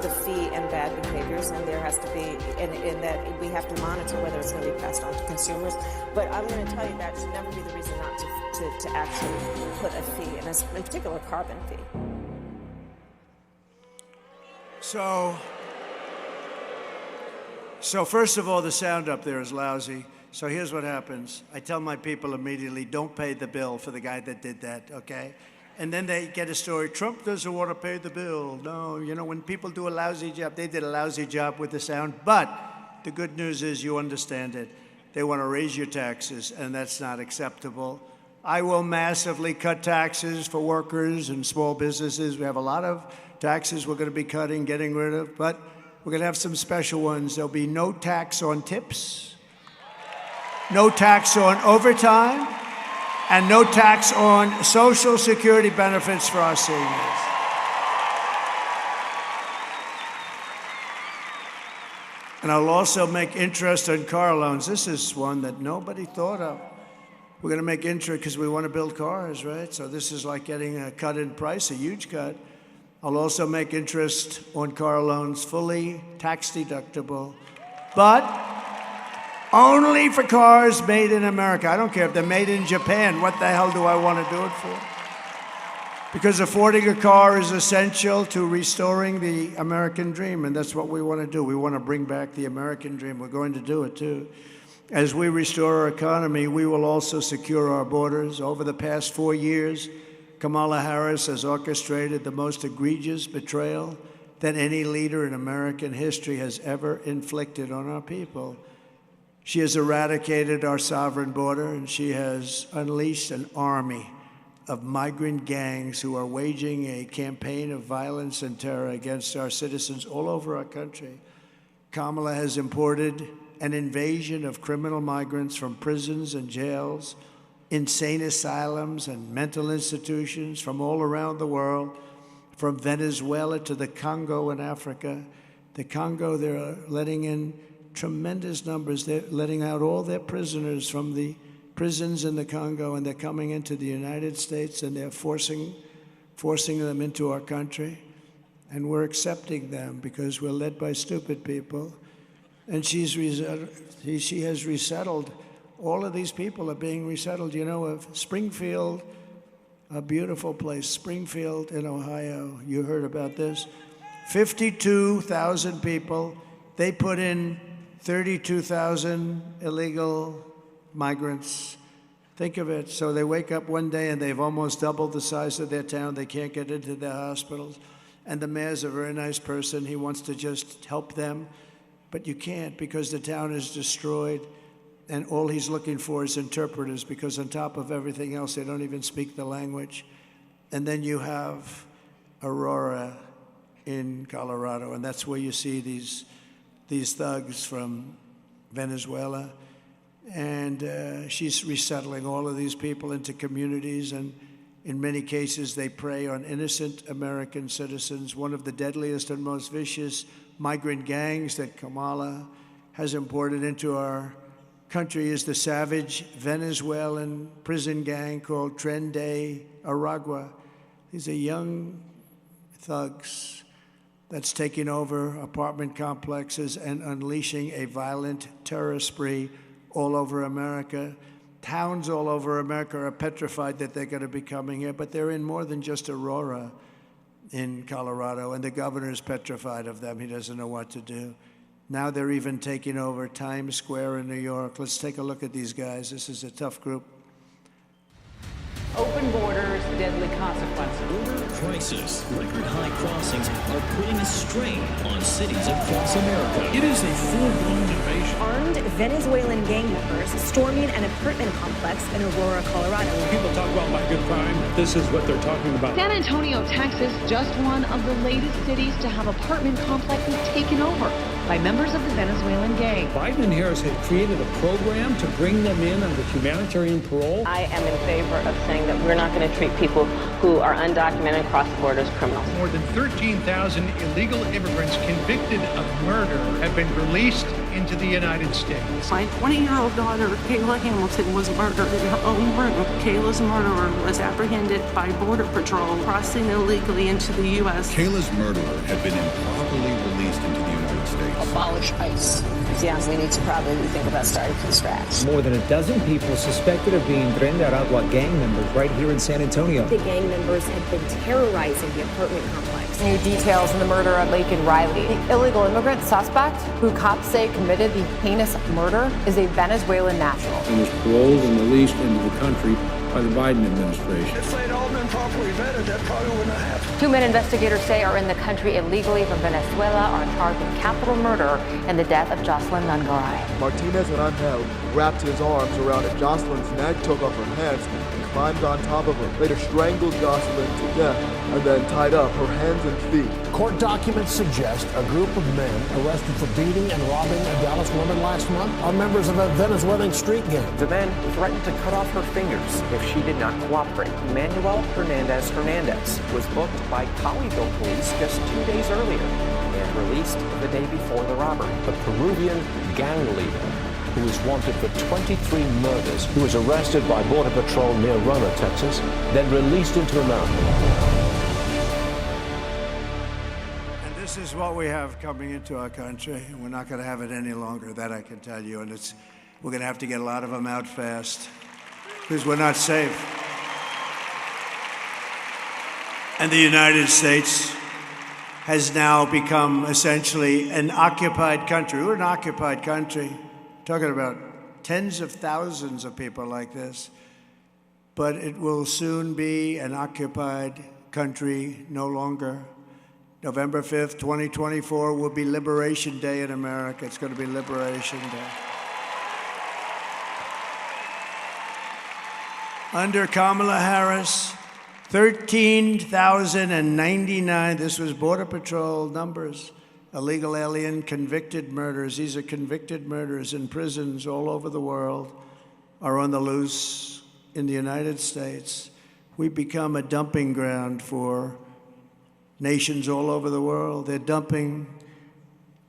the fee and bad behaviors, and there has to be, and that we have to monitor whether it's going to be passed on to consumers. But I'm going to tell you that should never be the reason not to actually put a fee, and in particular, a carbon fee. So first of all, the sound up there is lousy. So here's what happens. I tell my people immediately, don't pay the bill for the guy that did that, okay? And then they get a story, Trump doesn't want to pay the bill. No, you know, when people do a lousy job, they did a lousy job with the sound. But the good news is you understand it. They want to raise your taxes, and that's not acceptable. I will massively cut taxes for workers and small businesses. We have a lot of taxes we're going to be cutting, getting rid of, but we're going to have some special ones. There'll be no tax on tips, no tax on overtime, and no tax on Social Security benefits for our seniors. And I'll also make interest on car loans. This is one that nobody thought of. We're going to make interest because we want to build cars, right? So this is like getting a cut in price, a huge cut. I'll also make interest on car loans fully tax deductible, but only for cars made in America. I don't care if they're made in Japan. What the hell do I want to do it for? Because affording a car is essential to restoring the American dream, and that's what we want to do. We want to bring back the American dream. We're going to do it, too. As we restore our economy, we will also secure our borders. Over the past 4 years, Kamala Harris has orchestrated the most egregious betrayal that any leader in American history has ever inflicted on our people. She has eradicated our sovereign border, and she has unleashed an army of migrant gangs who are waging a campaign of violence and terror against our citizens all over our country. Kamala has imported an invasion of criminal migrants from prisons and jails, insane asylums and mental institutions from all around the world, from Venezuela to the Congo in Africa. The Congo, they're letting in tremendous numbers. They're letting out all their prisoners from the prisons in the Congo, and they're coming into the United States, and they're forcing them into our country. And we're accepting them because we're led by stupid people. And she has resettled. All of these people are being resettled. You know, of Springfield, a beautiful place, Springfield in Ohio. You heard about this. 52,000 people. They put in 32,000 illegal migrants. Think of it. So they wake up one day and they've almost doubled the size of their town. They can't get into their hospitals. And the mayor's a very nice person. He wants to just help them. But you can't because the town is destroyed. And all he's looking for is interpreters because on top of everything else, they don't even speak the language. And then you have Aurora in Colorado. And that's where you see these thugs from Venezuela. And she's resettling all of these people into communities, and in many cases they prey on innocent American citizens. One of the deadliest and most vicious migrant gangs that Kamala has imported into our country is the savage Venezuelan prison gang called Tren de Aragua. These are young thugs that's taking over apartment complexes and unleashing a violent terror spree all over America. Towns all over America are petrified that they're going to be coming here, but they're in more than just Aurora in Colorado, and the governor's petrified of them. He doesn't know what to do. Now they're even taking over Times Square in New York. Let's take a look at these guys. This is a tough group. Open borders, deadly consequences. Border crisis. Record high crossings are putting a strain on cities across America. It is a full-blown invasion. Armed Venezuelan gang members storming an apartment complex in Aurora, Colorado. When people talk about my good crime, this is what they're talking about. San Antonio, Texas, just one of the latest cities to have apartment complexes taken over by members of the Venezuelan gang. Biden and Harris had created a program to bring them in under humanitarian parole. I am in favor of saying that we're not going to treat people who are undocumented across the border as criminals. More than 13,000 illegal immigrants convicted of murder have been released into the United States. My 20-year-old daughter, Kayla Hamilton, was murdered in her own room. Kayla's murderer was apprehended by Border Patrol crossing illegally into the U.S. Kayla's murderer had been improperly released into the United States. Abolish ICE. Yeah, we need to probably think about starting from scratch. More than a dozen people suspected of being Tren de Aragua gang members right here in San Antonio. The gang members had been terrorizing the apartment complex. New details in the murder at Lake and Riley. The illegal immigrant suspect, who cops say committed the heinous murder, is a Venezuelan national. And was paroled and released into the country by the Biden administration. If they'd all been properly vetted, that probably wouldn't have happened. 2 men investigators say are in the country illegally from Venezuela are charged with capital murder and the death of Jocelyn Nungaray. Martinez and Angel wrapped his arms around Jocelyn's neck, took off her hands, and climbed on top of her. Later strangled Jocelyn to death and then tied up her hands and feet. Court documents suggest a group of men arrested for beating and robbing a Dallas woman last month are members of a Venezuelan street gang. The men threatened to cut off her fingers if she did not cooperate. Manuel Hernandez was booked by Colleyville police just 2 days earlier and released the day before the robbery. A Peruvian gang leader who is wanted for 23 murders, who was arrested by Border Patrol near Roma, Texas, then released into America. And this is what we have coming into our country. We're not going to have it any longer, that I can tell you. And we're going to have to get a lot of them out fast because we're not safe. And the United States has now become essentially an occupied country. We're an occupied country. Talking about tens of thousands of people like this, but it will soon be an occupied country no longer. November 5th, 2024 will be Liberation Day in America. It's going to be Liberation Day. Under Kamala Harris, 13,099, this was Border Patrol numbers, illegal alien convicted murderers. These are convicted murderers in prisons all over the world, are on the loose in the United States. We've become a dumping ground for nations all over the world. They're dumping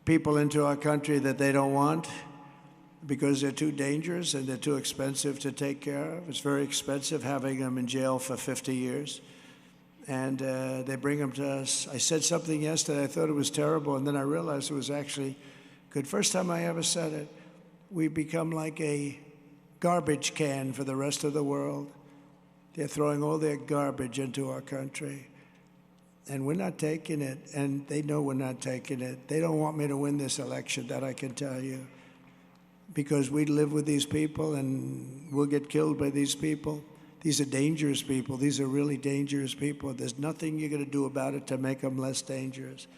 people into our country that they don't want because they're too dangerous and they're too expensive to take care of. It's very expensive having them in jail for 50 years. And they bring them to us. I said something yesterday, I thought it was terrible, and then I realized it was actually good. First time I ever said it. We've become like a garbage can for the rest of the world. They're throwing all their garbage into our country. And we're not taking it, and they know we're not taking it. They don't want me to win this election, that I can tell you, because we live with these people, and we'll get killed by these people. These are dangerous people. These are really dangerous people. There's nothing you're going to do about it to make them less dangerous.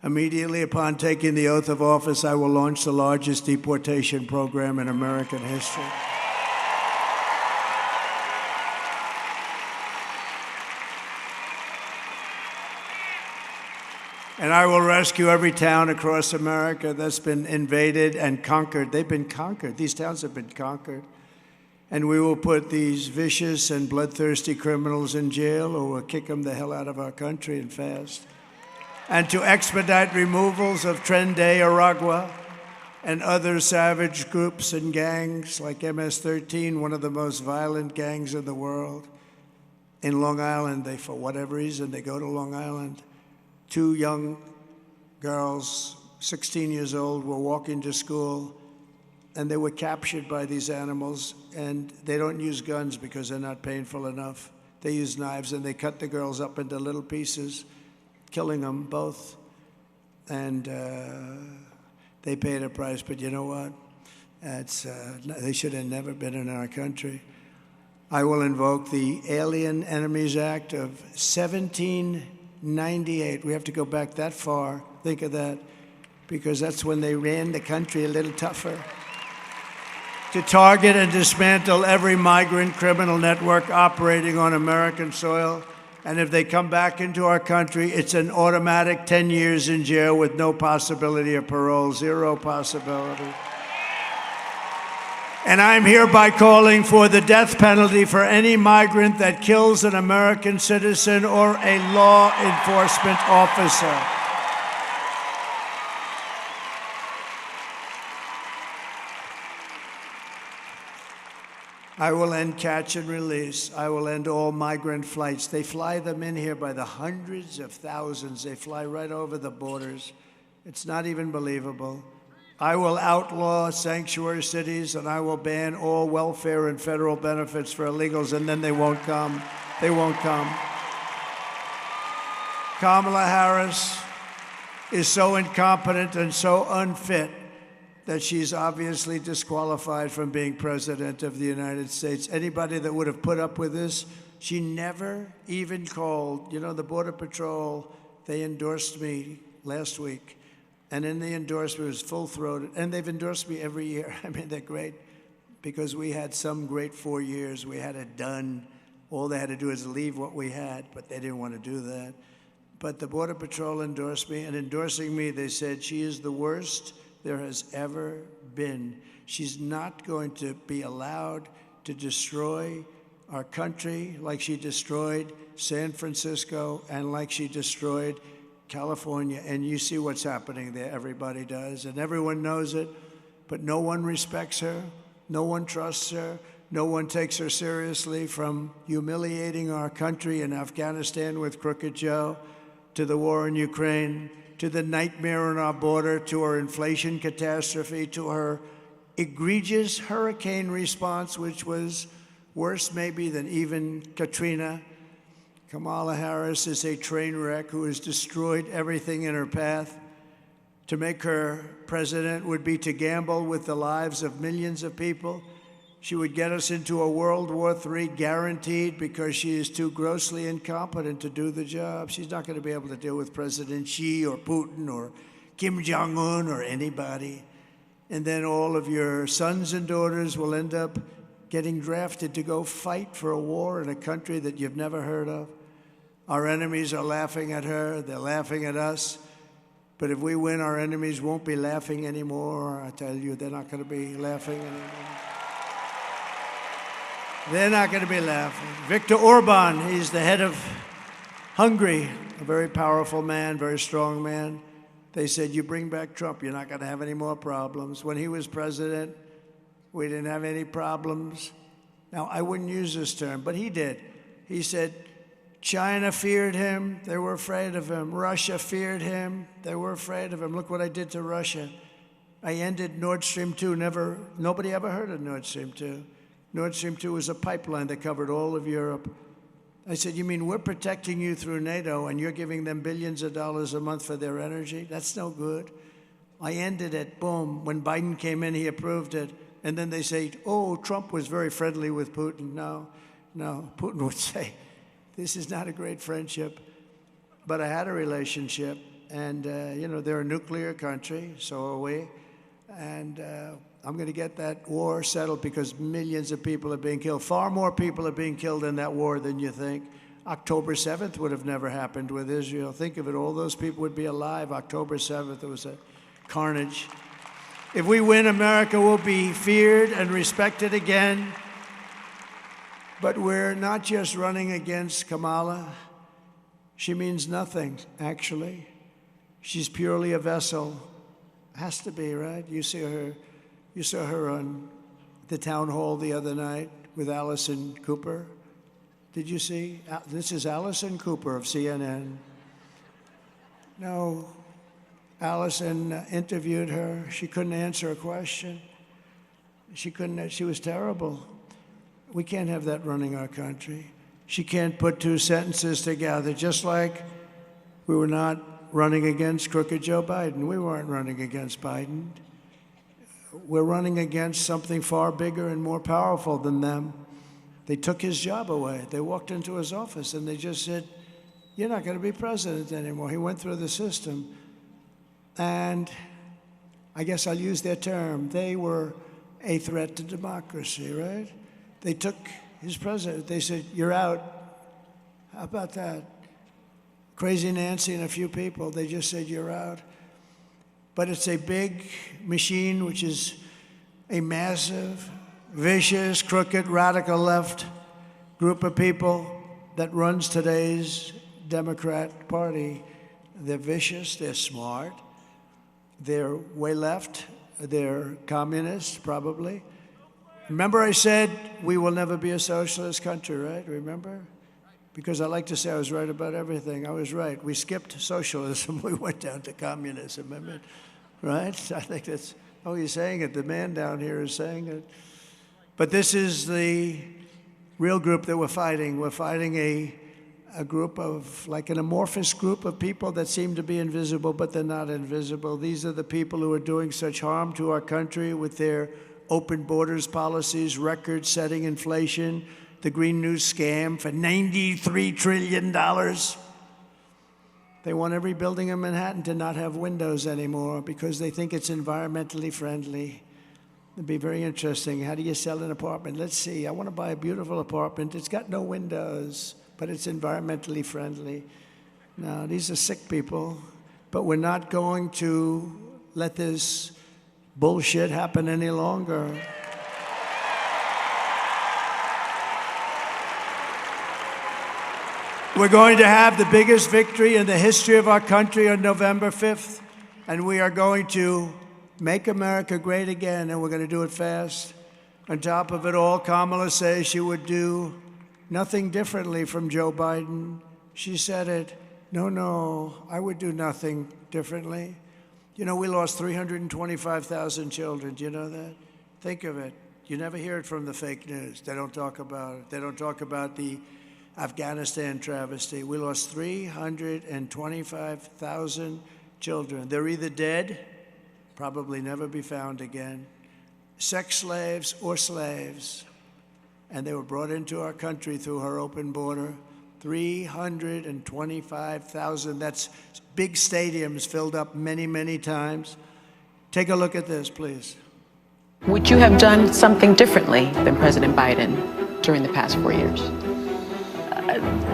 Immediately upon taking the oath of office, I will launch the largest deportation program in American history. And I will rescue every town across America that's been invaded and conquered. They've been conquered. These towns have been conquered. And we will put these vicious and bloodthirsty criminals in jail, or we'll kick them the hell out of our country and fast. And to expedite removals of Tren de Aragua, and other savage groups and gangs like MS-13, one of the most violent gangs in the world. In Long Island, for whatever reason, they go to Long Island. 2 young girls, 16 years old, were walking to school, and they were captured by these animals, and they don't use guns because they're not painful enough. They use knives, and they cut the girls up into little pieces, killing them both. And they paid a price, but you know what? They should have never been in our country. I will invoke the Alien Enemies Act of 1798. We have to go back that far. Think of that, because that's when they ran the country a little tougher. To target and dismantle every migrant criminal network operating on American soil. And if they come back into our country, it's an automatic 10 years in jail with no possibility of parole, 0 possibility. And I'm hereby calling for the death penalty for any migrant that kills an American citizen or a law enforcement officer. I will end catch and release. I will end all migrant flights. They fly them in here by the hundreds of thousands. They fly right over the borders. It's not even believable. I will outlaw sanctuary cities, and I will ban all welfare and federal benefits for illegals, and then they won't come. They won't come. Kamala Harris is so incompetent and so unfit that she's obviously disqualified from being president of the United States. Anybody that would have put up with this, she never even called. You know, the Border Patrol, they endorsed me last week. And in the endorsement, it was full-throated. And they've endorsed me every year. I mean, they're great because we had some great 4 years. We had it done. All they had to do is leave what we had, but they didn't want to do that. But the Border Patrol endorsed me, and endorsing me, they said, she is the worst there has ever been. She's not going to be allowed to destroy our country like she destroyed San Francisco and like she destroyed California. And you see what's happening there. Everybody does, and everyone knows it, but no one respects her. No one trusts her. No one takes her seriously, from humiliating our country in Afghanistan with Crooked Joe, to the war in Ukraine, to the nightmare on our border, to her inflation catastrophe, to her egregious hurricane response, which was worse maybe than even Katrina. Kamala Harris is a train wreck who has destroyed everything in her path. To make her president would be to gamble with the lives of millions of people. She would get us into a World War III guaranteed, because she is too grossly incompetent to do the job. She's not going to be able to deal with President Xi or Putin or Kim Jong-un or anybody. And then all of your sons and daughters will end up getting drafted to go fight for a war in a country that you've never heard of. Our enemies are laughing at her. They're laughing at us. But if we win, our enemies won't be laughing anymore. I tell you, they're not going to be laughing anymore. They're not going to be laughing. Viktor Orban, he's the head of Hungary, a very powerful man, very strong man. They said, you bring back Trump, you're not going to have any more problems. When he was president, we didn't have any problems. Now, I wouldn't use this term, but he did. He said, China feared him, they were afraid of him. Russia feared him, they were afraid of him. Look what I did to Russia. I ended Nord Stream 2. Nobody ever heard of Nord Stream 2. Nord Stream 2 was a pipeline that covered all of Europe. I said, you mean we're protecting you through NATO and you're giving them billions of dollars a month for their energy? That's no good. I ended it, boom. When Biden came in, he approved it. And then they say, oh, Trump was very friendly with Putin. No, Putin would say, this is not a great friendship. But I had a relationship. And, they're a nuclear country, so are we. And I'm going to get that war settled, because millions of people are being killed. Far more people are being killed in that war than you think. October 7th would have never happened with Israel. Think of it. All those people would be alive. October 7th, it was a carnage. If we win, America will be feared and respected again. But we're not just running against Kamala. She means nothing, actually. She's purely a vessel. Has to be, right? You saw her on the town hall the other night with Allison Cooper. Did you see? This is Allison Cooper of CNN. No, Allison interviewed her. She couldn't answer a question. She was terrible. We can't have that running our country. She can't put two sentences together, just like we were not running against crooked Joe Biden. We weren't running against Biden. We're running against something far bigger and more powerful than them. They took his job away. They walked into his office and they just said, "You're not going to be president anymore." He went through the system. And I guess I'll use their term. They were a threat to democracy, right? They took his president. They said, "You're out." How about that? Crazy Nancy and a few people, they just said, "You're out." But it's a big machine, which is a massive, vicious, crooked, radical left group of people that runs today's Democrat Party. They're vicious, they're smart, they're way left, they're communists, probably. Remember I said we will never be a socialist country, right? Remember? Because I like to say I was right about everything. I was right. We skipped socialism. We went down to communism, remember? Right? I think that's, oh, he's saying it. The man down here is saying it. But this is the real group that we're fighting. We're fighting a group of, like an amorphous group of people that seem to be invisible, but they're not invisible. These are the people who are doing such harm to our country with their open borders policies, record-setting inflation, the Green New scam for $93 trillion. They want every building in Manhattan to not have windows anymore because they think it's environmentally friendly. It'd be very interesting. How do you sell an apartment? Let's see. I want to buy a beautiful apartment. It's got no windows, but it's environmentally friendly. No, these are sick people. But we're not going to let this bullshit happen any longer. We're going to have the biggest victory in the history of our country on November 5th, and we are going to make America great again, and we're going to do it fast. On top of it all, Kamala says she would do nothing differently from Joe Biden. She said it. No, I would do nothing differently. You know, we lost 325,000 children. Do you know that? Think of it. You never hear it from the fake news. They don't talk about it. They don't talk about the Afghanistan travesty. We lost 325,000 children. They're either dead, probably never be found again, sex slaves or slaves. And they were brought into our country through our open border. 325,000. That's big stadiums filled up many, many times. Take a look at this, please. Would you have done something differently than President Biden during the past 4 years?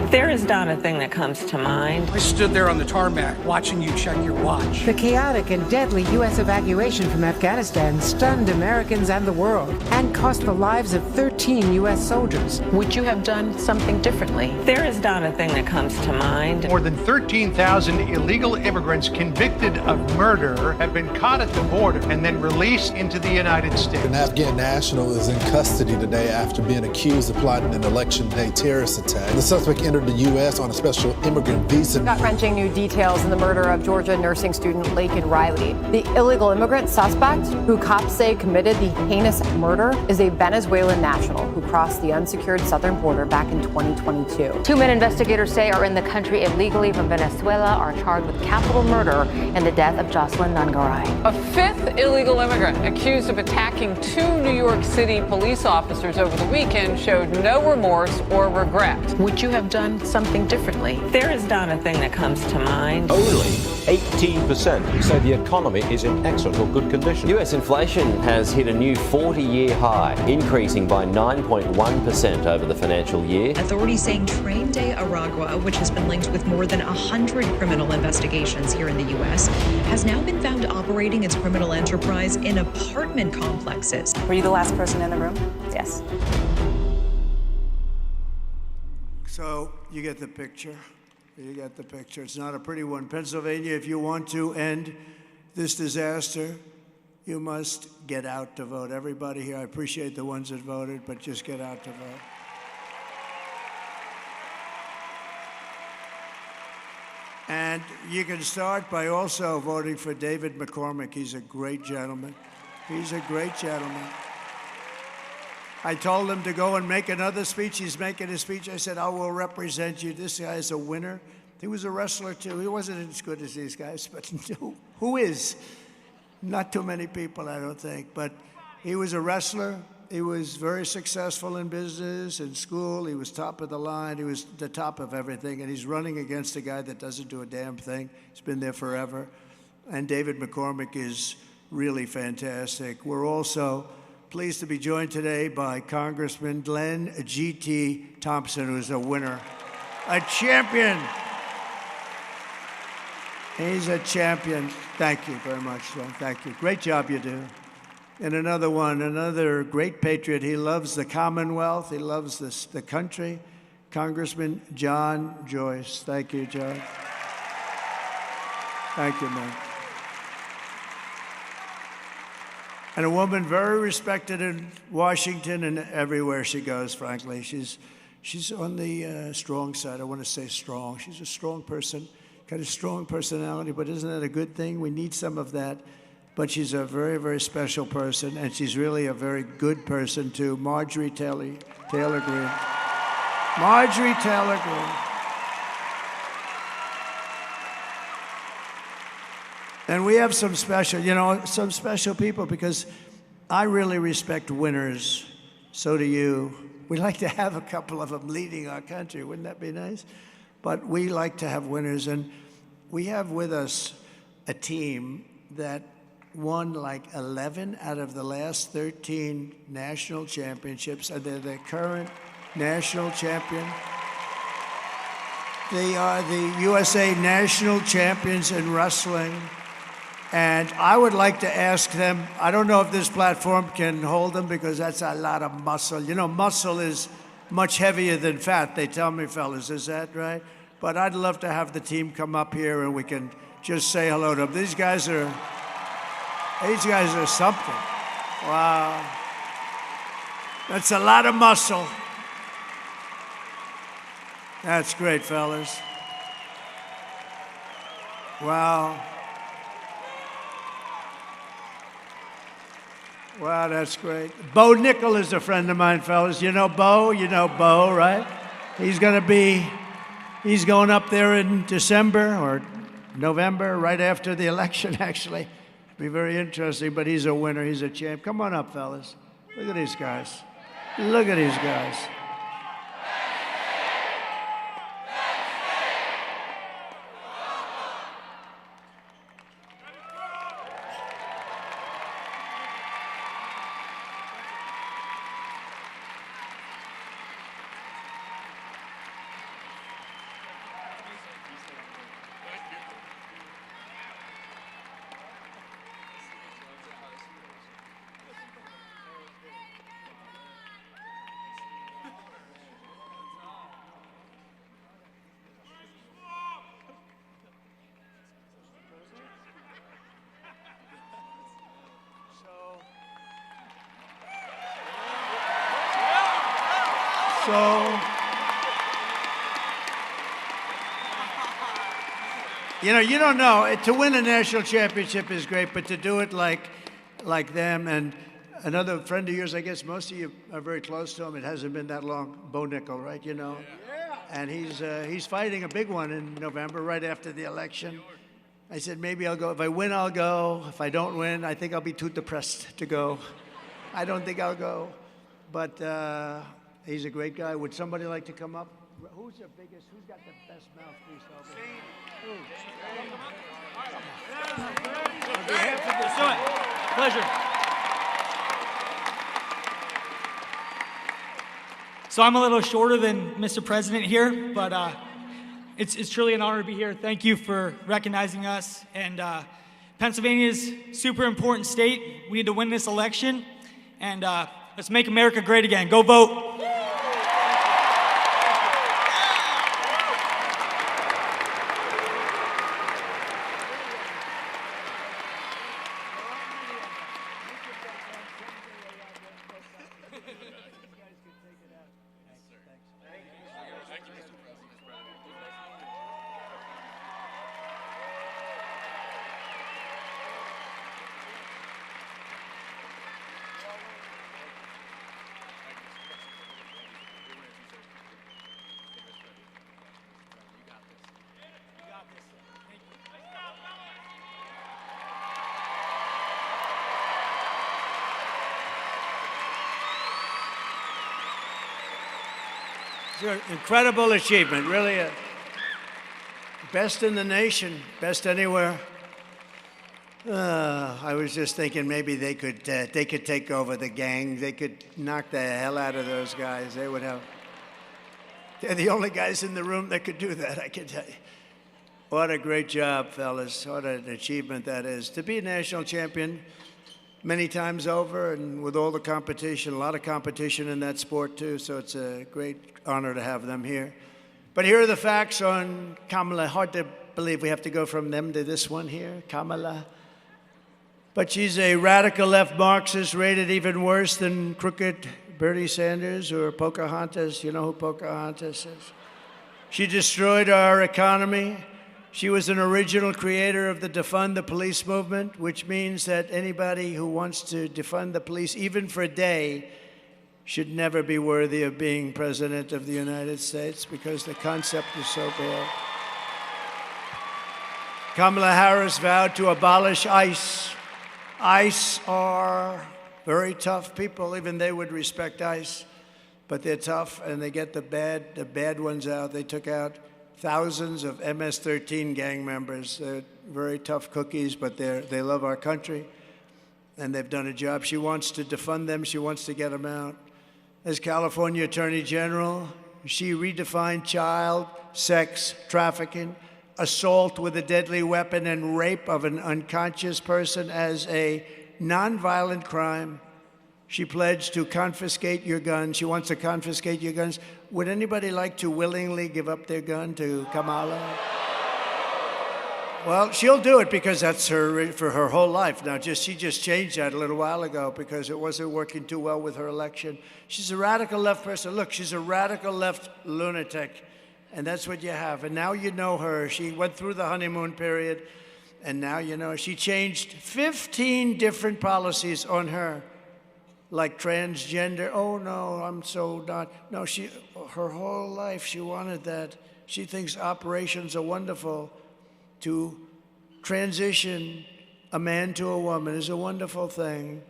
There is not a thing that comes to mind. I stood there on the tarmac watching you check your watch. The chaotic and deadly U.S. evacuation from Afghanistan stunned Americans and the world and cost the lives of 13 U.S. soldiers. Would you have done something differently? There is not a thing that comes to mind. More than 13,000 illegal immigrants convicted of murder have been caught at the border and then released into the United States. An Afghan national is in custody today after being accused of plotting an election day terrorist attack. The suspect entered the U.S. on a special immigrant visa. Gut-wrenching new details in the murder of Georgia nursing student Laken Riley. The illegal immigrant suspect, who cops say committed the heinous murder, is a Venezuelan national who crossed the unsecured southern border back in 2022. 2 men investigators say are in the country illegally from Venezuela are charged with capital murder in the death of Jocelyn Nungaray. A fifth illegal immigrant accused of attacking 2 New York City police officers over the weekend showed no remorse or regret. Would you have done something differently? There is not a thing that comes to mind. Only 18% say the economy is in excellent or good condition. U.S. inflation has hit a new 40-year high, increasing by 9.1% over the financial year. Authorities saying Train de Aragua, which has been linked with more than 100 criminal investigations here in the U.S., has now been found operating its criminal enterprise in apartment complexes. Were you the last person in the room? Yes. So you get the picture. You get the picture. It's not a pretty one. Pennsylvania, if you want to end this disaster, you must get out to vote. Everybody here, I appreciate the ones that voted, but just get out to vote. And you can start by also voting for David McCormick. He's a great gentleman. He's a great gentleman. I told him to go and make another speech. He's making a speech. I said, I will represent you. This guy is a winner. He was a wrestler, too. He wasn't as good as these guys, but who is? Not too many people, I don't think. But he was a wrestler. He was very successful in business, in school. He was top of the line. He was the top of everything. And he's running against a guy that doesn't do a damn thing. He's been there forever. And David McCormick is really fantastic. We're also pleased to be joined today by Congressman Glenn G.T. Thompson, who's a winner, a champion. He's a champion. Thank you very much, Glenn. Thank you. Great job you do. And another one, another great patriot. He loves the Commonwealth. He loves the country. Congressman John Joyce. Thank you, John. Thank you, man. And a woman very respected in Washington and everywhere she goes, frankly. She's on the strong side. I want to say strong. She's a strong person, got a strong personality, but isn't that a good thing? We need some of that. But she's a very, very special person, and she's really a very good person, too. Marjorie Taylor Greene. Marjorie Taylor Greene. And we have some special people, because I really respect winners. So do you. We'd like to have a couple of them leading our country. Wouldn't that be nice? But we like to have winners. And we have with us a team that won like 11 out of the last 13 national championships, and they're the current national champion. They are the USA national champions in wrestling. And I would like to ask them, I don't know if this platform can hold them, because that's a lot of muscle. You know, muscle is much heavier than fat, they tell me, fellas. Is that right? But I'd love to have the team come up here and we can just say hello to them. These guys are something. Wow. That's a lot of muscle. That's great, fellas. Wow. Wow, that's great. Bo Nickel is a friend of mine, fellas. You know Bo? You know Bo, right? He's going up there in December or November, right after the election, actually. Be very interesting, but he's a winner. He's a champ. Come on up, fellas. Look at these guys. Look at these guys. You don't know. To win a national championship is great, but to do it like them, and another friend of yours, I guess most of you are very close to him. It hasn't been that long. Bo Nickel, right? You know? Yeah. And he's fighting a big one in November, right after the election. I said, maybe I'll go. If I win, I'll go. If I don't win, I think I'll be too depressed to go. I don't think I'll go. But he's a great guy. Would somebody like to come up? Who's got the best mouthpiece over here? On behalf of the Pleasure. So I'm a little shorter than Mr. President here, but it's truly an honor to be here. Thank you for recognizing us. And Pennsylvania's a super important state. We need to win this election, and let's make America great again. Go vote. It's an incredible achievement, really. Best in the nation, best anywhere. I was just thinking maybe they could take over the gang. They could knock the hell out of those guys. They would have. They're the only guys in the room that could do that, I can tell you. What a great job, fellas. What an achievement that is. To be a national champion many times over and with all the competition, a lot of competition in that sport too, so it's a great honor to have them here. But here are the facts on Kamala. Hard to believe we have to go from them to this one here, Kamala. But she's a radical left Marxist, rated even worse than crooked Bernie Sanders or Pocahontas. You know who Pocahontas is? She destroyed our economy. She was an original creator of the defund the police movement, which means that anybody who wants to defund the police, even for a day, should never be worthy of being president of the United States because the concept is so bad. Kamala Harris vowed to abolish ICE. ICE are very tough people. Even they would respect ICE, but they're tough and they get the bad ones out. They took out thousands of MS-13 gang members. They're very tough cookies, but they love our country, and they've done a job. She wants to defund them. She wants to get them out. As California Attorney General, she redefined child sex trafficking, assault with a deadly weapon, and rape of an unconscious person as a nonviolent crime. She pledged to confiscate your guns. She wants to confiscate your guns. Would anybody like to willingly give up their gun to Kamala? Well, she'll do it because that's for her whole life. Now, she just changed that a little while ago because it wasn't working too well with her election. She's a radical left person. Look, she's a radical left lunatic, and that's what you have. And now you know her. She went through the honeymoon period, and now you know she changed 15 different policies on her. Like transgender, oh no, I'm so not. No, her whole life she wanted that. She thinks operations are wonderful. To transition a man to a woman is a wonderful thing.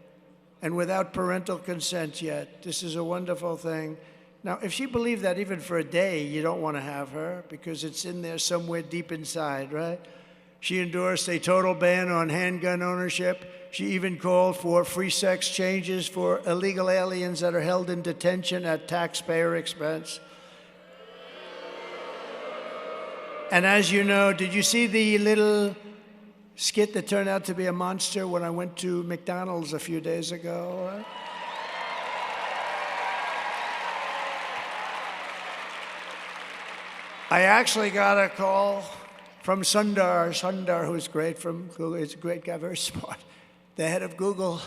And without parental consent yet, this is a wonderful thing. Now, if she believed that even for a day, you don't want to have her because it's in there somewhere deep inside, right? She endorsed a total ban on handgun ownership. She even called for free sex changes for illegal aliens that are held in detention at taxpayer expense. And as you know, did you see the little skit that turned out to be a monster when I went to McDonald's a few days ago? I actually got a call from Sundar, who's great from Google. He's a great guy, very smart, the head of Google.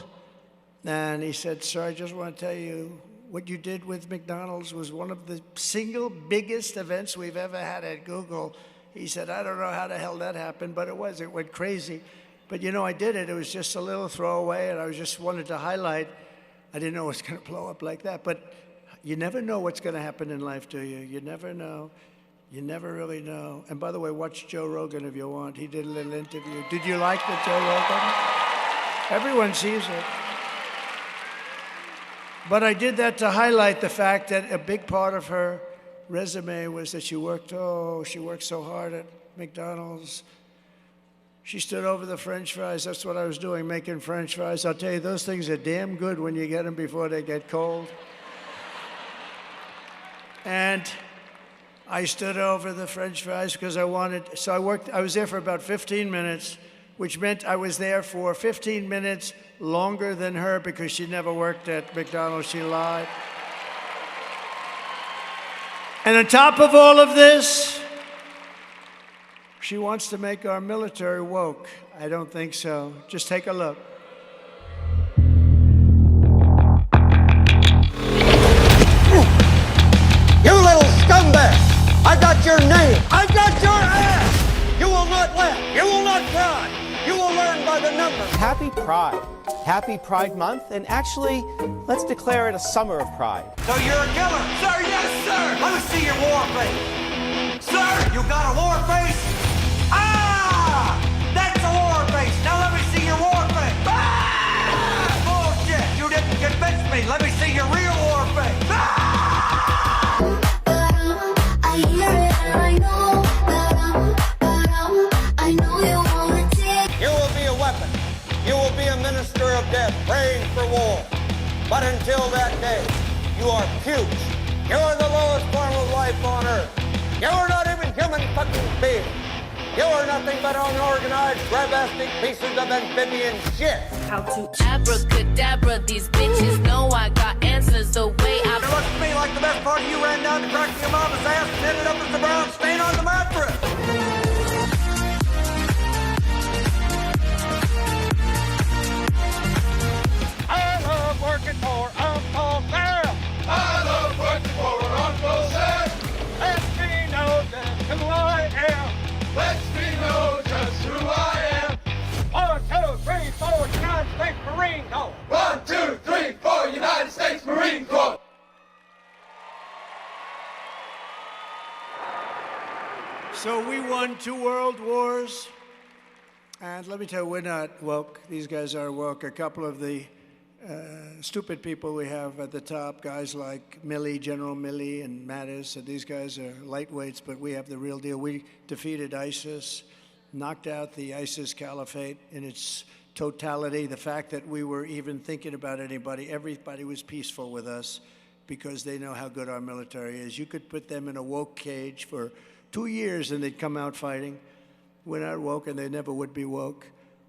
And he said, sir, I just want to tell you, what you did with McDonald's was one of the single biggest events we've ever had at Google. He said, I don't know how the hell that happened, but it went crazy. But you know, I did it. It was just a little throwaway, and I just wanted to highlight, I didn't know it was going to blow up like that. But you never know what's going to happen in life, do you? You never know. You never really know. And by the way, watch Joe Rogan if you want. He did a little interview. Did you like the Joe Rogan? Everyone sees it. But I did that to highlight the fact that a big part of her resume was that she worked so hard at McDonald's. She stood over the French fries. That's what I was doing, making French fries. I'll tell you, those things are damn good when you get them before they get cold. And I stood over the French fries because I was there for about 15 minutes, which meant I was there for 15 minutes longer than her because she never worked at McDonald's. She lied. And on top of all of this, she wants to make our military woke. I don't think so. Just take a look. You little scumbag! I got your name! I got your ass! You will not laugh! You will not cry! You will learn by the numbers! Happy Pride. Happy Pride Month, and actually, let's declare it a summer of pride. So you're a killer? Sir, yes, sir! Let me see your war face! Sir, you got a war face? Ah! That's a war face! Now let me see your war face! Ah! Bullshit! You didn't convince me! Let me see your real war face! Ah! you will be a minister of death praying for war. But until that day, you are puke. You are the lowest form of life on earth. You are not even human fucking beings. You are nothing but unorganized, grabastic pieces of amphibian shit. How to abracadabra, these bitches know I got answers the way I... It looks to me like the best part of you ran down to cracking your mama's ass and ended up as the brown stain on the mattress. I love working for Uncle Sam. I love working for Uncle Sam. Lets me know just who I am. Lets me know just who I am. 1, 2, 3, 4, United States Marine Corps. 1, 2, 3, 4, United States Marine Corps. So we won 2 world wars. And let me tell you, we're not woke. These guys are woke. A couple of the stupid people we have at the top, guys like Milley, General Milley and Mattis, and these guys are lightweights, but we have the real deal. We defeated ISIS, knocked out the ISIS caliphate in its totality. The fact that we were even thinking about everybody was peaceful with us because they know how good our military is. You could put them in a woke cage for 2 years and they'd come out fighting. We're not woke, and they never would be woke.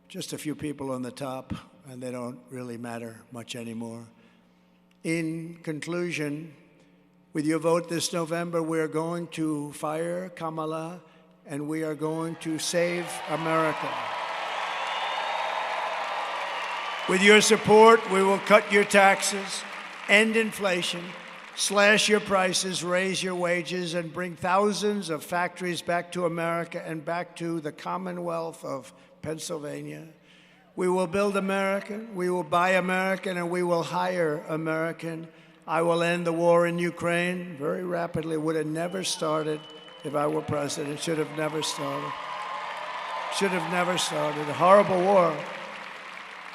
Just a few people on the top, and they don't really matter much anymore. In conclusion, with your vote this November, we're going to fire Kamala, and we are going to save America. With your support, we will cut your taxes, end inflation, slash your prices, raise your wages, and bring thousands of factories back to America and back to the Commonwealth of Pennsylvania. We will build American, we will buy American, and we will hire American. I will end the war in Ukraine very rapidly. Would have never started if I were president. Should have never started. Should have never started. A horrible war.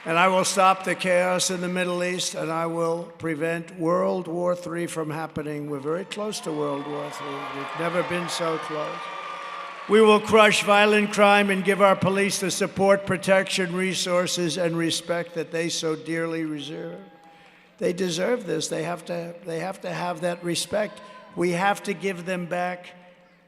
And I will stop the chaos in the Middle East, and I will prevent World War III from happening. We're very close to World War III. We've never been so close. We will crush violent crime and give our police the support, protection, resources, and respect that they so dearly deserve. They deserve this. They have to have that respect. We have to give them back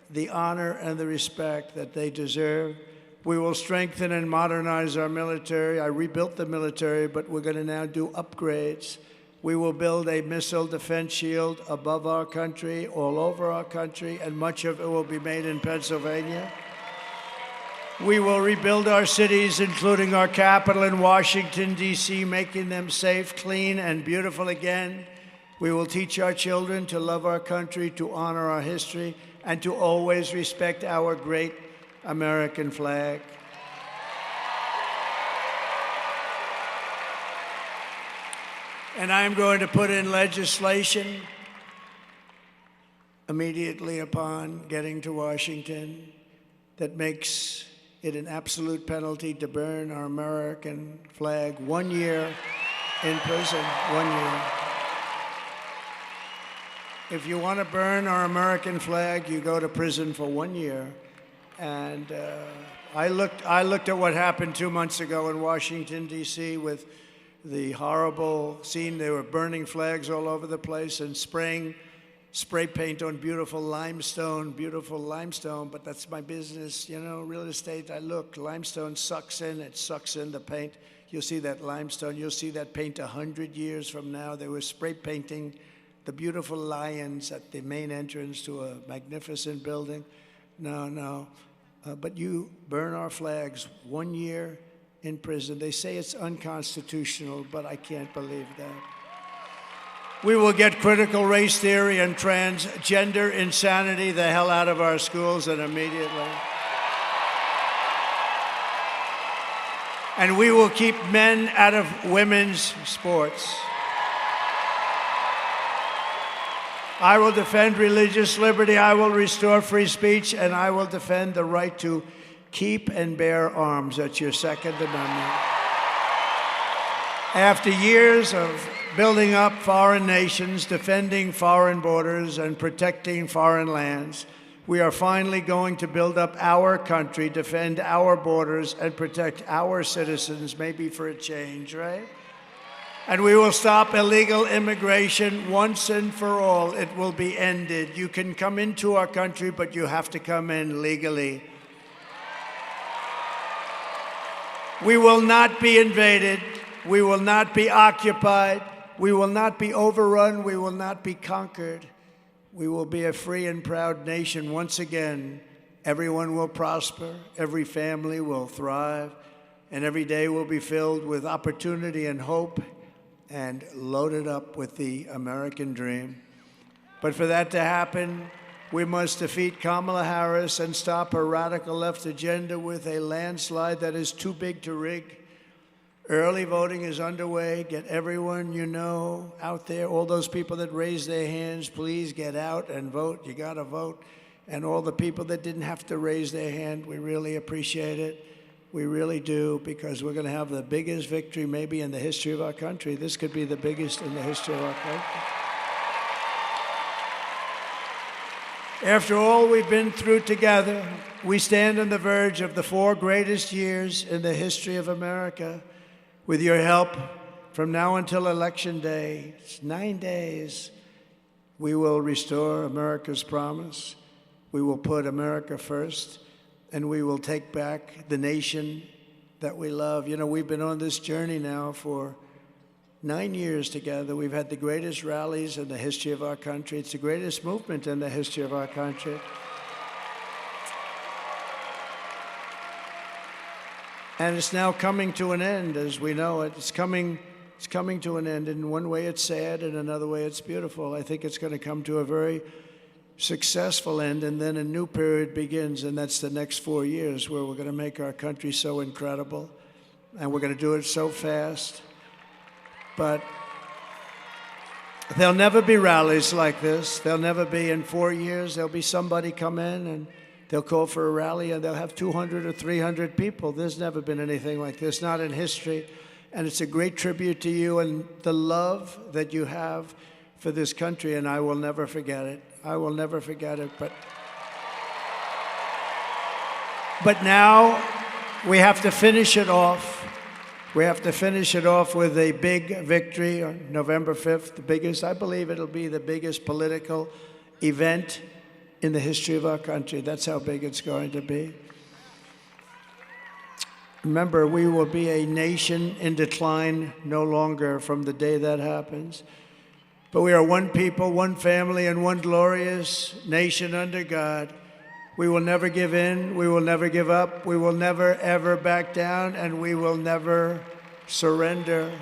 the honor and the respect that they deserve. We will strengthen and modernize our military. I rebuilt the military, but we're going to now do upgrades. We will build a missile defense shield above our country, all over our country, and much of it will be made in Pennsylvania. We will rebuild our cities, including our capital in Washington, D.C., making them safe, clean, and beautiful again. We will teach our children to love our country, to honor our history, and to always respect our great American flag. And I am going to put in legislation immediately upon getting to Washington that makes it an absolute penalty to burn our American flag 1 year in prison, 1 year. If you want to burn our American flag, you go to prison for 1 year. And I looked at what happened 2 months ago in Washington, D.C. with the horrible scene. They were burning flags all over the place and spraying spray paint on beautiful limestone, but that's my business, you know, real estate. I look, limestone sucks in the paint. You'll see that limestone, you'll see that paint 100 years from now. They were spray painting the beautiful lions at the main entrance to a magnificent building. No. But you burn our flags 1 year in prison. They say it's unconstitutional, but I can't believe that. We will get critical race theory and transgender insanity the hell out of our schools, and immediately. And we will keep men out of women's sports. I will defend religious liberty, I will restore free speech, and I will defend the right to keep and bear arms. That's your Second Amendment. After years of building up foreign nations, defending foreign borders, and protecting foreign lands, We are finally going to build up our country, defend our borders, and protect our citizens, maybe for a change, right? And we will stop illegal immigration once and for all. It will be ended. You can come into our country, but you have to come in legally. We will not be invaded. We will not be occupied. We will not be overrun. We will not be conquered. We will be a free and proud nation once again. Everyone will prosper. Every family will thrive. And every day will be filled with opportunity and hope and loaded up with the American dream. But for that to happen, we must defeat Kamala Harris and stop her radical left agenda with a landslide that is too big to rig. Early voting is underway. Get everyone you know out there. All those people that raised their hands, please get out and vote. You got to vote. And all the people that didn't have to raise their hand, we really appreciate it. We really do, because we're going to have the biggest victory maybe in the history of our country. This could be the biggest in the history of our country. After all we've been through together, we stand on the verge of the 4 greatest years in the history of America. With your help, from now until Election Day, it's 9 days, we will restore America's promise. We will put America first, and we will take back the nation that we love. You know, we've been on this journey now for 9 years together. We've had the greatest rallies in the history of our country. It's the greatest movement in the history of our country. And it's now coming to an end, as we know it. It's coming to an end. In one way, it's sad. In another way, it's beautiful. I think it's going to come to a very successful end, and then a new period begins, and that's the next 4 years, where we're going to make our country so incredible, and we're going to do it so fast. But there'll never be rallies like this. There'll never be. In 4 years, there'll be somebody come in and they'll call for a rally, and they'll have 200 or 300 people. There's never been anything like this, not in history. And it's a great tribute to you and the love that you have for this country, and I will never forget it. I will never forget it. But now we have to finish it off. We have to finish it off with a big victory on November 5th, the biggest, I believe it'll be the biggest political event in the history of our country. That's how big it's going to be. Remember, we will be a nation in decline no longer from the day that happens. But we are one people, one family, and one glorious nation under God. We will never give in. We will never give up. We will never, ever back down, and we will never surrender.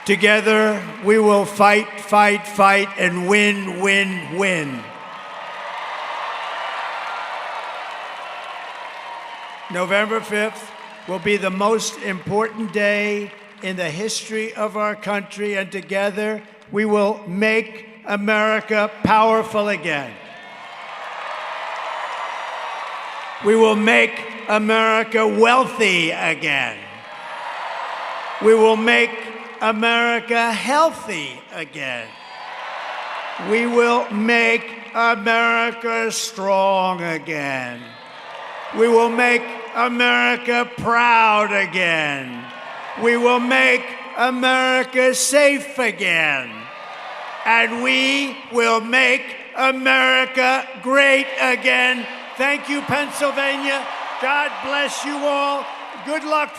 Together, we will fight, fight, fight, and win, win, win. November 5th will be the most important day in the history of our country, and together we will make America powerful again. We will make America wealthy again. We will make America healthy again. We will make America strong again. We will make America proud again. We will make America safe again. And we will make America great again. Thank you, Pennsylvania. God bless you all. Good luck.